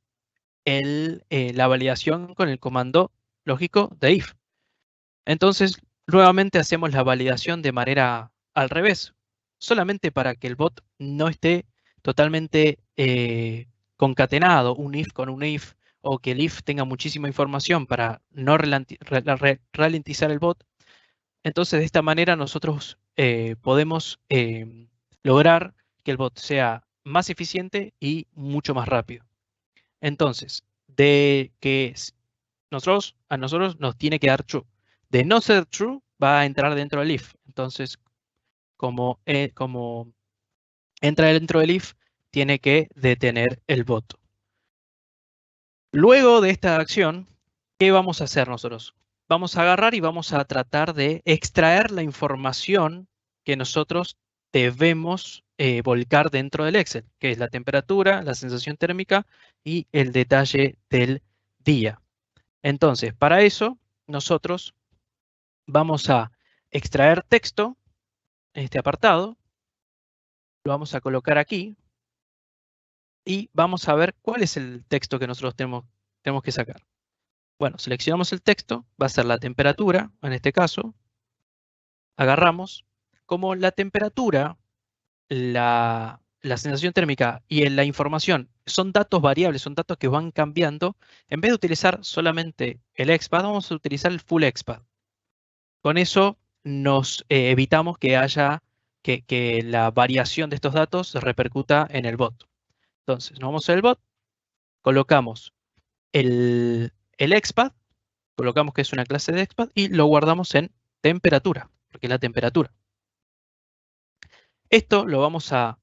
la validación con el comando lógico de if. Entonces, nuevamente hacemos la validación de manera al revés, solamente para que el bot no esté totalmente concatenado, un if con un if, o que el if tenga muchísima información para no ralentizar el bot. Entonces, de esta manera nosotros podemos lograr que el bot sea más eficiente y mucho más rápido. Entonces, a nosotros nos tiene que dar true. De no ser true, va a entrar dentro del if. Entonces, como entra dentro del if, tiene que detener el bot. Luego de esta acción, ¿qué vamos a hacer nosotros? Vamos a agarrar y vamos a tratar de extraer la información que nosotros debemos volcar dentro del Excel, que es la temperatura, la sensación térmica y el detalle del día. Entonces, para eso, nosotros vamos a extraer texto en este apartado, lo vamos a colocar aquí y vamos a ver cuál es el texto que nosotros tenemos que sacar. Bueno, seleccionamos el texto, va a ser la temperatura, en este caso. Agarramos, como la temperatura, la sensación térmica y la información son datos variables, son datos que van cambiando, en vez de utilizar solamente el XPath, vamos a utilizar el Full XPath. Con eso nos evitamos que haya que la variación de estos datos repercuta en el bot. Entonces, nos vamos al bot, colocamos el XPath, colocamos que es una clase de XPath y lo guardamos en temperatura, porque es la temperatura. Esto lo vamos a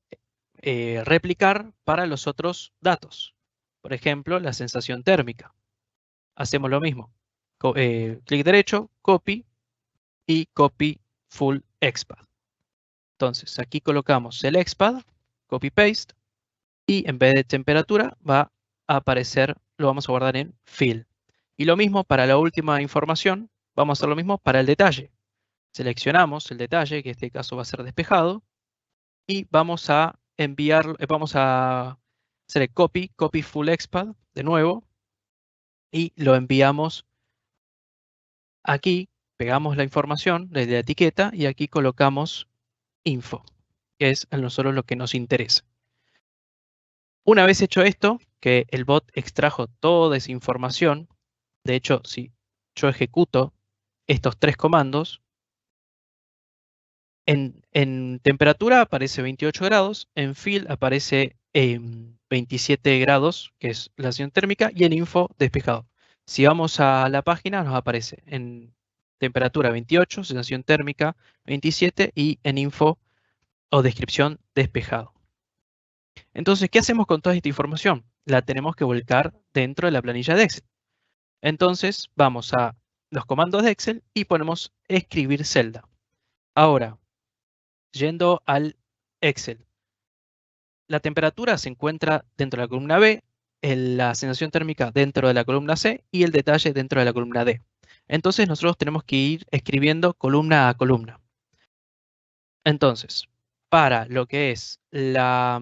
replicar para los otros datos. Por ejemplo, la sensación térmica. Hacemos lo mismo. Clic derecho, copy y copy full XPath. Entonces, aquí colocamos el XPath, copy paste, y en vez de temperatura va a aparecer, lo vamos a guardar en fill. Y lo mismo para la última información, vamos a hacer lo mismo para el detalle. Seleccionamos el detalle, que en este caso va a ser despejado, y vamos a enviar, vamos a hacer el copy full XPath de nuevo, y lo enviamos aquí, pegamos la información desde la etiqueta, y aquí colocamos info, que es a nosotros lo que nos interesa. Una vez hecho esto, que el bot extrajo toda esa información, de hecho, si yo ejecuto estos 3 comandos, en temperatura aparece 28 grados, en fill aparece 27 grados, que es la sensación térmica, y en info despejado. Si vamos a la página, nos aparece en temperatura 28, sensación térmica 27 y en info o descripción despejado. Entonces, ¿qué hacemos con toda esta información? La tenemos que volcar dentro de la planilla de Excel. Entonces, vamos a los comandos de Excel y ponemos escribir celda. Ahora, yendo al Excel. La temperatura se encuentra dentro de la columna B, la sensación térmica dentro de la columna C y el detalle dentro de la columna D. Entonces, nosotros tenemos que ir escribiendo columna a columna. Entonces, para lo que es la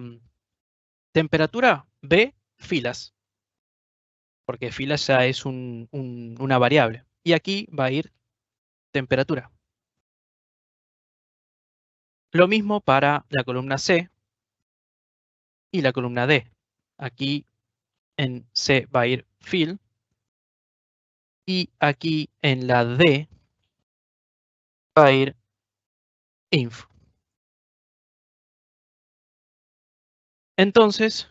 temperatura, B, filas, porque filas ya es una variable. Y aquí va a ir temperatura. Lo mismo para la columna C y la columna D. Aquí en C va a ir fill. Y aquí en la D va a ir info. Entonces,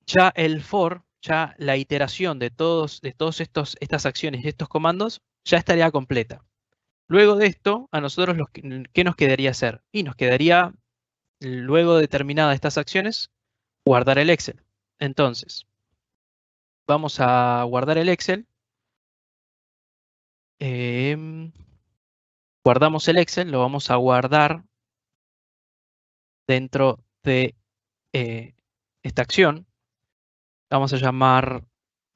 ya el for, ya la iteración de todas estas acciones y estos comandos ya estaría completa. Luego de esto, a nosotros, ¿qué nos quedaría hacer? Y nos quedaría, luego de terminadas estas acciones, guardar el Excel. Entonces, vamos a guardar el Excel. Guardamos el Excel, lo vamos a guardar dentro de esta acción. Vamos a llamar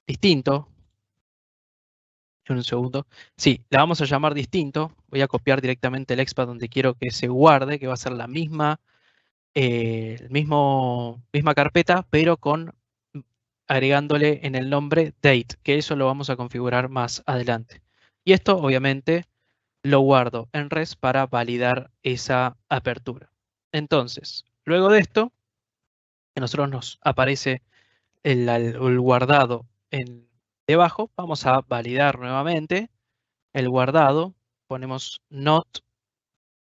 distinto. Un segundo. Sí, la vamos a llamar distinto. Voy a copiar directamente el XPath donde quiero que se guarde, que va a ser la misma, misma carpeta, pero agregándole en el nombre date, que eso lo vamos a configurar más adelante. Y esto, obviamente, lo guardo en res para validar esa apertura. Entonces, luego de esto, a nosotros nos aparece el guardado debajo. Vamos a validar nuevamente el guardado. Ponemos not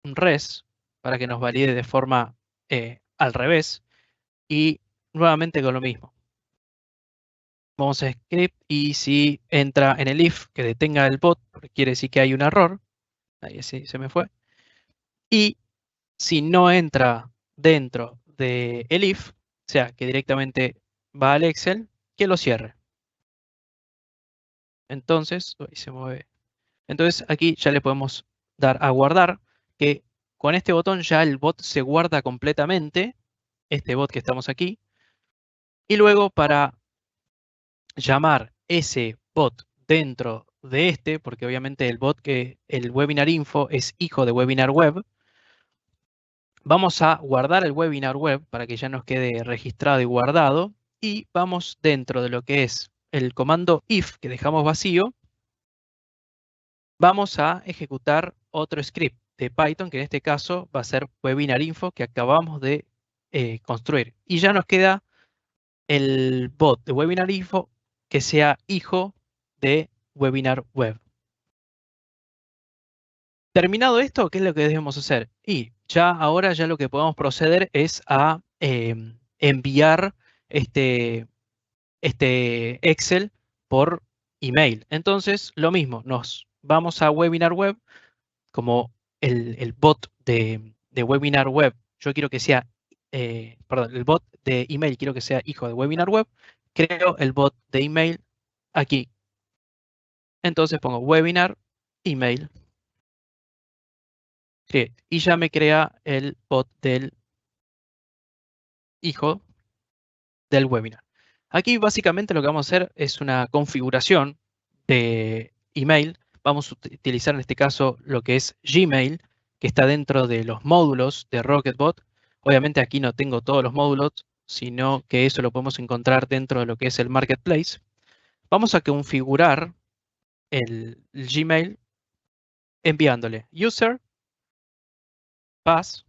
res para que nos valide de forma al revés. Y nuevamente con lo mismo. Vamos a script y si entra en el if que detenga el bot, porque quiere decir que hay un error. Ahí sí se me fue. Y si no entra dentro del if, o sea, que directamente va al Excel, que lo cierre. Entonces, uy, se mueve. Entonces aquí ya le podemos dar a guardar, que con este botón ya el bot se guarda completamente, este bot que estamos aquí, y luego para llamar ese bot dentro de este, porque obviamente el webinar info es hijo de webinar web, vamos a guardar el webinar web para que ya nos quede registrado y guardado, y vamos dentro de lo que es el comando if que dejamos vacío, vamos a ejecutar otro script de Python, que en este caso va a ser webinar info que acabamos de construir. Y ya nos queda el bot de webinar info que sea hijo de webinar web. Terminado esto, ¿qué es lo que debemos hacer? Y ahora lo que podemos proceder es a enviar este Excel por email. Entonces, lo mismo, nos vamos a webinar web, como el bot de webinar web, yo quiero que sea, perdón, el bot de email quiero que sea hijo de webinar web, creo el bot de email aquí. Entonces pongo webinar email. Y ya me crea el bot del hijo del webinar. Aquí básicamente lo que vamos a hacer es una configuración de email. Vamos a utilizar en este caso lo que es Gmail, que está dentro de los módulos de Rocketbot. Obviamente aquí no tengo todos los módulos, sino que eso lo podemos encontrar dentro de lo que es el Marketplace. Vamos a configurar el Gmail enviándole user, pass,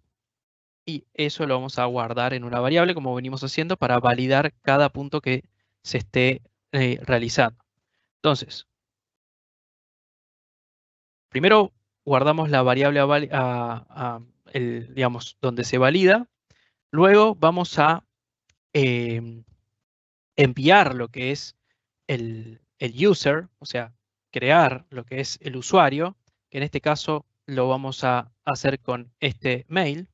y eso lo vamos a guardar en una variable como venimos haciendo para validar cada punto que se esté realizando. Entonces, primero guardamos la variable digamos, donde se valida. Luego vamos a enviar lo que es el user, o sea, crear lo que es el usuario, que en este caso lo vamos a hacer con este mail.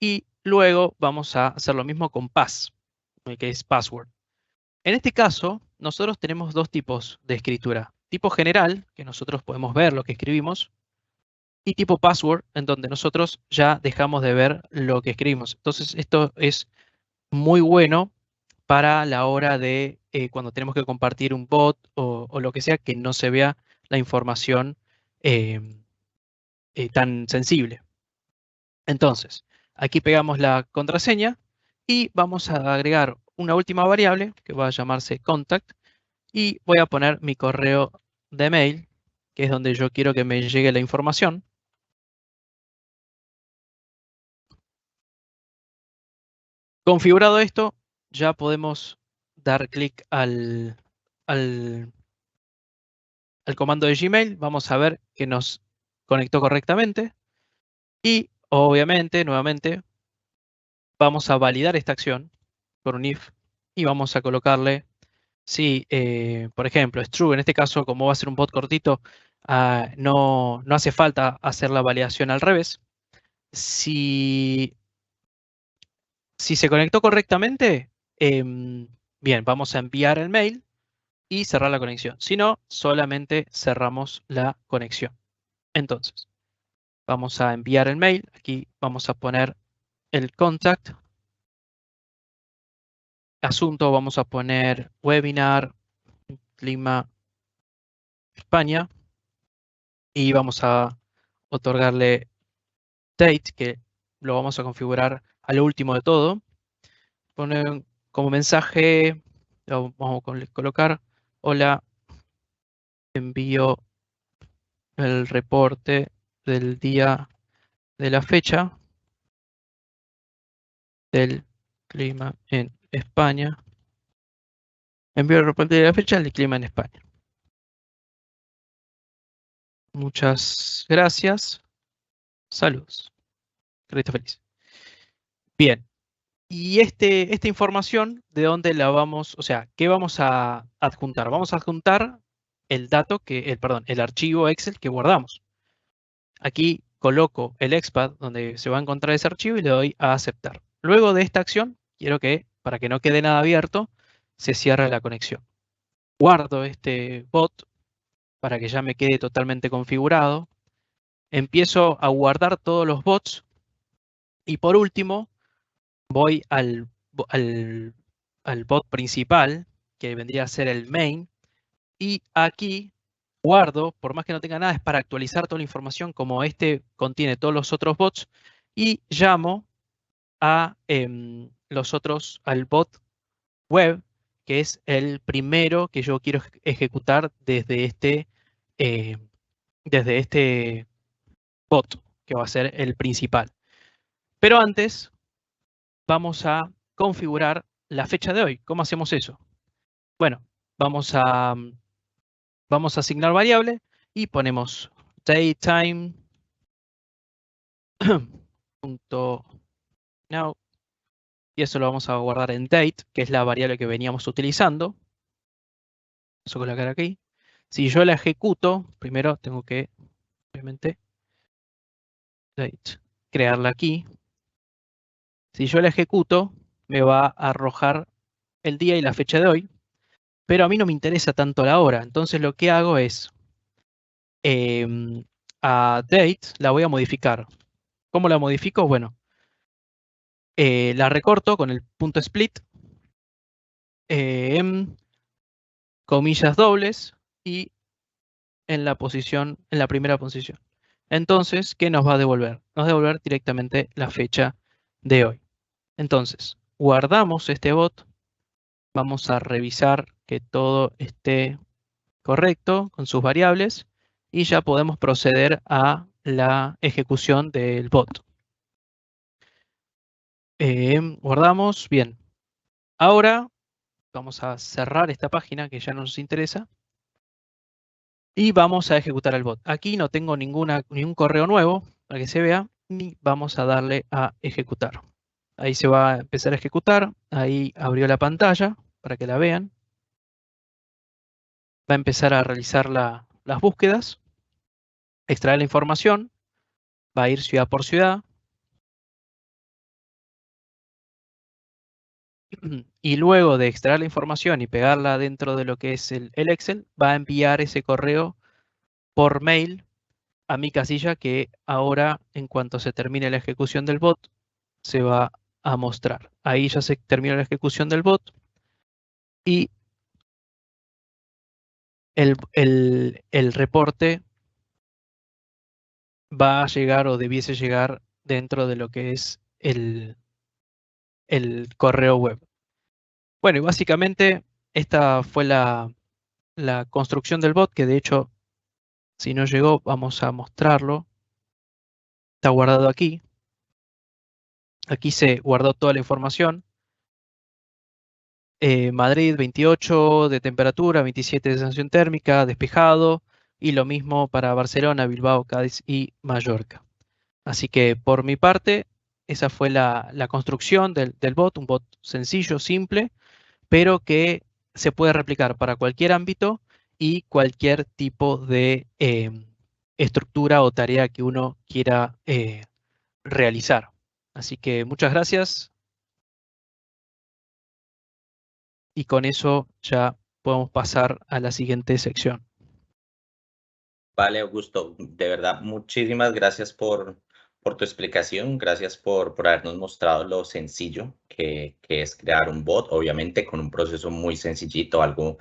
Y luego vamos a hacer lo mismo con pass, que es password. En este caso, nosotros tenemos dos tipos de escritura. Tipo general, que nosotros podemos ver lo que escribimos, y tipo password, en donde nosotros ya dejamos de ver lo que escribimos. Entonces, esto es muy bueno para la hora de cuando tenemos que compartir un bot o lo que sea, que no se vea la información tan sensible. Entonces, aquí pegamos la contraseña y vamos a agregar una última variable que va a llamarse contact y voy a poner mi correo de mail, que es donde yo quiero que me llegue la información. Configurado esto, ya podemos dar clic al comando de Gmail. Vamos a ver que nos conectó correctamente. Y obviamente, nuevamente, vamos a validar esta acción con un if y vamos a colocarle, si, por ejemplo, es true, en este caso, como va a ser un bot cortito, no hace falta hacer la validación al revés. Si se conectó correctamente, bien, vamos a enviar el mail y cerrar la conexión. Si no, solamente cerramos la conexión. Entonces, vamos a enviar el mail. Aquí vamos a poner el contact. Asunto, vamos a poner webinar, clima, España. Y vamos a otorgarle date, que lo vamos a configurar a lo último de todo. Poner como mensaje, vamos a colocar, hola, envío el reporte del día de la fecha del clima en España. Envío el reporte de la fecha del clima en España. Muchas gracias. Saludos. Carita feliz. Bien. Y esta información, ¿de dónde la vamos? O sea, ¿qué vamos a adjuntar? Vamos a adjuntar el dato el archivo Excel que guardamos. Aquí coloco el XPath donde se va a encontrar ese archivo y le doy a aceptar. Luego de esta acción, quiero que, para que no quede nada abierto, se cierre la conexión. Guardo este bot para que ya me quede totalmente configurado. Empiezo a guardar todos los bots y por último voy al bot principal, que vendría a ser el main, y aquí guardo, por más que no tenga nada, es para actualizar toda la información, como este contiene todos los otros bots, y llamo a al bot web, que es el primero que yo quiero ejecutar desde este bot, que va a ser el principal. Pero antes vamos a configurar la fecha de hoy. ¿Cómo hacemos eso? Bueno, vamos a asignar variable y ponemos datetime .now y eso lo vamos a guardar en date, que es la variable que veníamos utilizando. Vamos a colocar aquí. Si yo la ejecuto, primero tengo que, obviamente, date, crearla aquí. Si yo la ejecuto, me va a arrojar el día y la fecha de hoy, pero a mí no me interesa tanto la hora. Entonces lo que hago es, a date la voy a modificar. ¿Cómo la modifico? Bueno, la recorto con el punto split, comillas dobles y en la primera posición. Entonces, ¿qué nos va a devolver? Nos va a devolver directamente la fecha de hoy. Entonces, guardamos este bot. Vamos a revisar que todo esté correcto con sus variables y ya podemos proceder a la ejecución del bot. Guardamos, bien. Ahora vamos a cerrar esta página que ya no nos interesa y vamos a ejecutar el bot. Aquí no tengo ningún correo nuevo para que se vea y vamos a darle a ejecutar. Ahí se va a empezar a ejecutar. Ahí abrió la pantalla para que la vean. Va a empezar a realizar las búsquedas, extraer la información, va a ir ciudad por ciudad. Y luego de extraer la información y pegarla dentro de lo que es el Excel, va a enviar ese correo por mail a mi casilla que ahora, en cuanto se termine la ejecución del bot, se va a mostrar. Ahí ya se terminó la ejecución del bot y el reporte va a llegar o debiese llegar dentro de lo que es el correo web. Bueno, y básicamente esta fue la construcción del bot, que de hecho, si no llegó, vamos a mostrarlo. Está guardado aquí. Aquí se guardó toda la información. Madrid 28 de temperatura, 27 de sensación térmica, despejado. Y lo mismo para Barcelona, Bilbao, Cádiz y Mallorca. Así que por mi parte, esa fue la construcción del bot. Un bot sencillo, simple, pero que se puede replicar para cualquier ámbito y cualquier tipo de estructura o tarea que uno quiera realizar. Así que muchas gracias. Y con eso ya podemos pasar a la siguiente sección. Vale, Augusto, de verdad, muchísimas gracias por tu explicación, gracias por habernos mostrado lo sencillo que es crear un bot, obviamente con un proceso muy sencillito, algo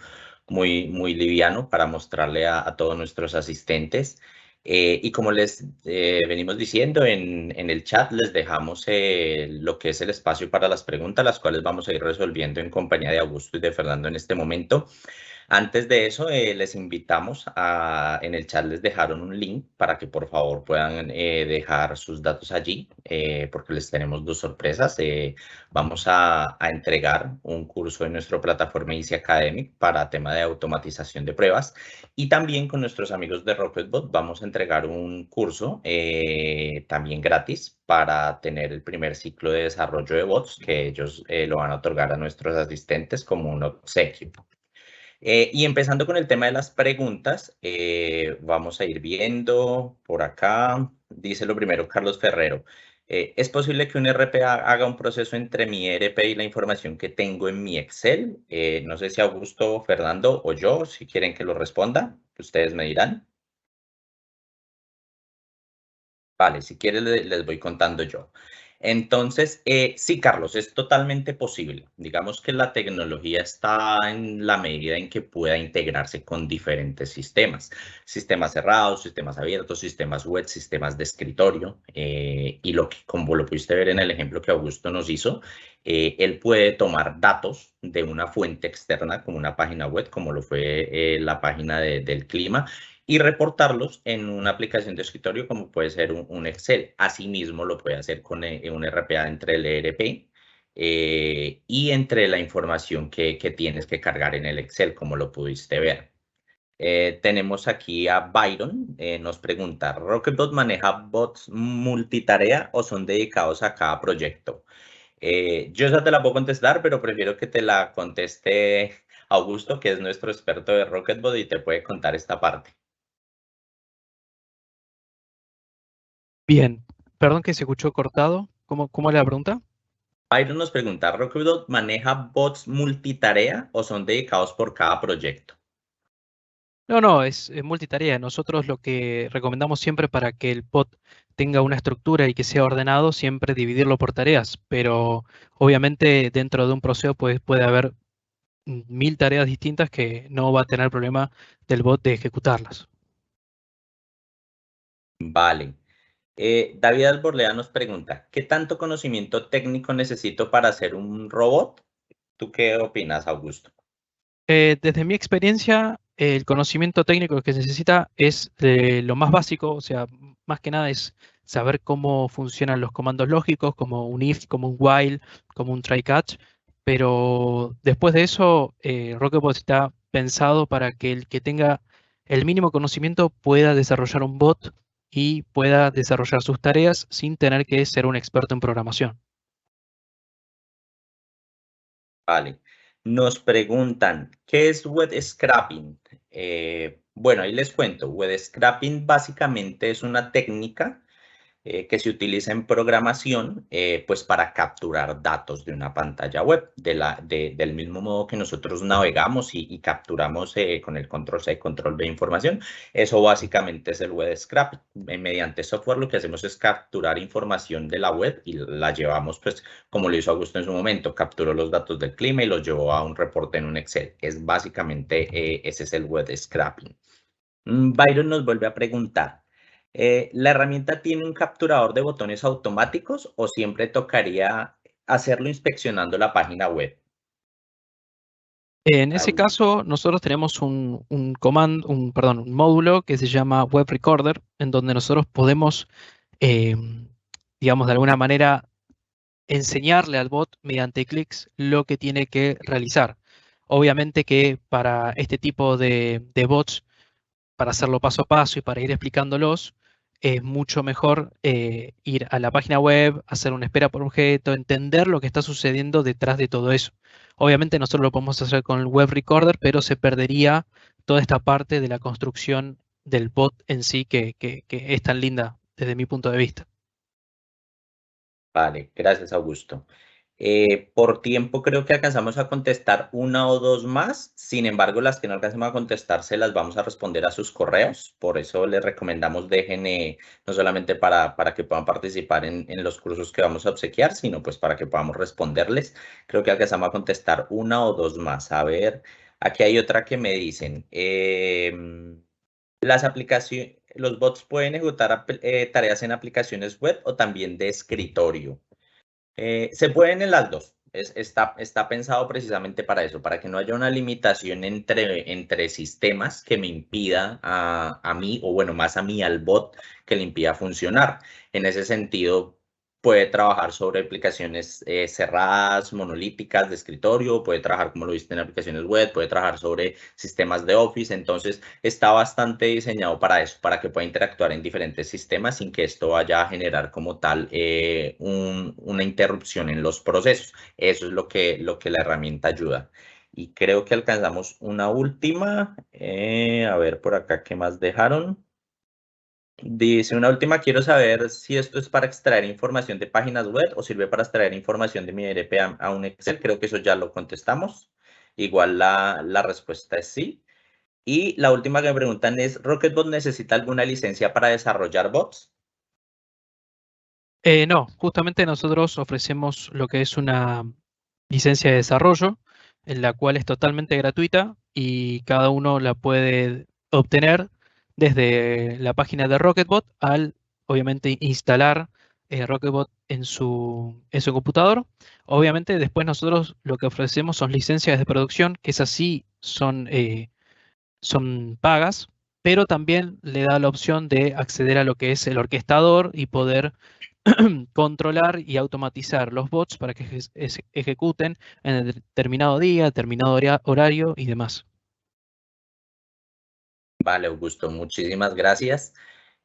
muy liviano para mostrarle a todos nuestros asistentes. Y como les venimos diciendo en el chat, les dejamos lo que es el espacio para las preguntas, las cuales vamos a ir resolviendo en compañía de Augusto y de Fernando en este momento. Antes de eso, les invitamos en el chat les dejaron un link para que por favor puedan dejar sus datos allí, porque les tenemos dos sorpresas. Vamos a entregar un curso en nuestra plataforma Easy Academy para tema de automatización de pruebas y también con nuestros amigos de Rocketbot vamos a entregar un curso también gratis para tener el primer ciclo de desarrollo de bots que ellos lo van a otorgar a nuestros asistentes como un obsequio. Y empezando con el tema de las preguntas, vamos a ir viendo por acá. Dice lo primero Carlos Ferrero. ¿Es posible que un RPA haga un proceso entre mi ERP y la información que tengo en mi Excel? No sé si Augusto, Fernando o yo, si quieren que lo responda, ustedes me dirán. Vale, si quieren les voy contando yo. Entonces, sí, Carlos, es totalmente posible. Digamos que la tecnología está en la medida en que pueda integrarse con diferentes sistemas. Sistemas cerrados, sistemas abiertos, sistemas web, sistemas de escritorio. Y como lo pudiste ver en el ejemplo que Augusto nos hizo, él puede tomar datos de una fuente externa, como una página web, como lo fue la página del clima, y reportarlos en una aplicación de escritorio como puede ser un Excel. Asimismo, lo puede hacer con un RPA entre el ERP y entre la información que tienes que cargar en el Excel, como lo pudiste ver. Tenemos aquí a Byron, nos pregunta, ¿Rocketbot maneja bots multitarea o son dedicados a cada proyecto? Yo esa te la puedo contestar, pero prefiero que te la conteste Augusto, que es nuestro experto de Rocketbot y te puede contar esta parte. Bien, perdón que se escuchó cortado. ¿Cómo era la pregunta? Byron nos pregunta, ¿Rocketbot maneja bots multitarea o son dedicados por cada proyecto? No, es multitarea. Nosotros lo que recomendamos siempre para que el bot tenga una estructura y que sea ordenado, siempre dividirlo por tareas, pero obviamente dentro de un proceso puede haber 1000 tareas distintas que no va a tener problema del bot de ejecutarlas. Vale. David Alborlea nos pregunta, ¿qué tanto conocimiento técnico necesito para hacer un robot? ¿Tú qué opinas, Augusto? Desde mi experiencia, el conocimiento técnico que se necesita es lo más básico, o sea, más que nada es saber cómo funcionan los comandos lógicos, como un if, como un while, como un try catch, pero después de eso, Rocketbot está pensado para que el que tenga el mínimo conocimiento pueda desarrollar un bot y pueda desarrollar sus tareas sin tener que ser un experto en programación. Vale. Nos preguntan, ¿qué es web scrapping? Bueno, ahí les cuento. Web scrapping básicamente es una técnica que se utiliza en programación pues para capturar datos de una pantalla web, del mismo modo que nosotros navegamos y capturamos con el control C, control V información. Eso básicamente es el web scraping. Mediante software lo que hacemos es capturar información de la web y la llevamos, pues, como lo hizo Augusto en su momento, capturó los datos del clima y los llevó a un reporte en un Excel. Es básicamente, ese es el web scraping. Byron nos vuelve a preguntar, ¿la herramienta tiene un capturador de botones automáticos o siempre tocaría hacerlo inspeccionando la página web? En ese caso, nosotros tenemos un módulo que se llama Web Recorder, en donde nosotros podemos, digamos, de alguna manera enseñarle al bot mediante clics lo que tiene que realizar. Obviamente que para este tipo de bots, para hacerlo paso a paso y para ir explicándolos, es mucho mejor ir a la página web, hacer una espera por objeto, entender lo que está sucediendo detrás de todo eso. Obviamente nosotros lo podemos hacer con el Web Recorder, pero se perdería toda esta parte de la construcción del bot en sí que es tan linda desde mi punto de vista. Vale, gracias, Augusto. Por tiempo creo que alcanzamos a contestar una o dos más. Sin embargo, las que no alcancemos a contestar se las vamos a responder a sus correos. Por eso les recomendamos dejen no solamente para que puedan participar en los cursos que vamos a obsequiar, sino pues para que podamos responderles. Creo que alcanzamos a contestar una o dos más. A ver, aquí hay otra que me dicen. Los bots pueden ejecutar tareas en aplicaciones web o también de escritorio. Se pueden en las dos. Está pensado precisamente para eso, para que no haya una limitación entre sistemas que me impida a mí, o bueno, más a mí, al bot, que le impida funcionar. En ese sentido, puede trabajar sobre aplicaciones cerradas, monolíticas de escritorio, puede trabajar, como lo viste, en aplicaciones web, puede trabajar sobre sistemas de Office. Entonces, está bastante diseñado para eso, para que pueda interactuar en diferentes sistemas sin que esto vaya a generar como tal una interrupción en los procesos. Eso es lo que la herramienta ayuda. Y creo que alcanzamos una última. A ver por acá qué más dejaron. Dice una última, quiero saber si esto es para extraer información de páginas web o sirve para extraer información de mi ERP a un Excel. Creo que eso ya lo contestamos. Igual la respuesta es sí. Y la última que me preguntan es, ¿Rocketbot necesita alguna licencia para desarrollar bots? No, justamente nosotros ofrecemos lo que es una licencia de desarrollo, en la cual es totalmente gratuita y cada uno la puede obtener desde la página de Rocketbot al, obviamente, instalar Rocketbot en su computador. Obviamente, después nosotros lo que ofrecemos son licencias de producción, que esas sí son pagas, pero también le da la opción de acceder a lo que es el orquestador y poder controlar y automatizar los bots para que ejecuten en determinado día, determinado horario y demás. Vale, Augusto, muchísimas gracias.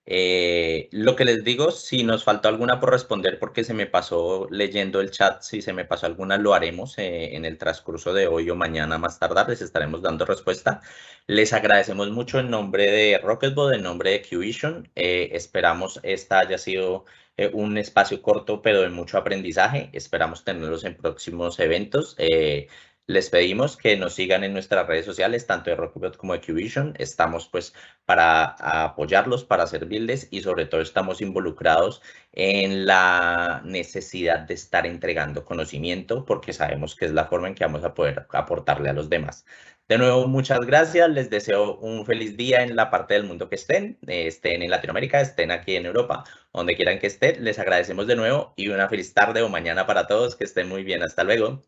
Lo que les digo, si nos faltó alguna por responder porque se me pasó leyendo el chat, si se me pasó alguna, lo haremos en el transcurso de hoy o mañana más tardar, les estaremos dando respuesta. Les agradecemos mucho en nombre de Rocketbot, en nombre de QVision. Esperamos esta haya sido un espacio corto, pero de mucho aprendizaje. Esperamos tenerlos en próximos eventos. Les pedimos que nos sigan en nuestras redes sociales, tanto de Rocketbot como de QVision. Estamos pues para apoyarlos, para servirles y sobre todo estamos involucrados en la necesidad de estar entregando conocimiento porque sabemos que es la forma en que vamos a poder aportarle a los demás. De nuevo, muchas gracias. Les deseo un feliz día en la parte del mundo que estén en Latinoamérica, estén aquí en Europa, donde quieran que estén. Les agradecemos de nuevo y una feliz tarde o mañana para todos. Que estén muy bien. Hasta luego.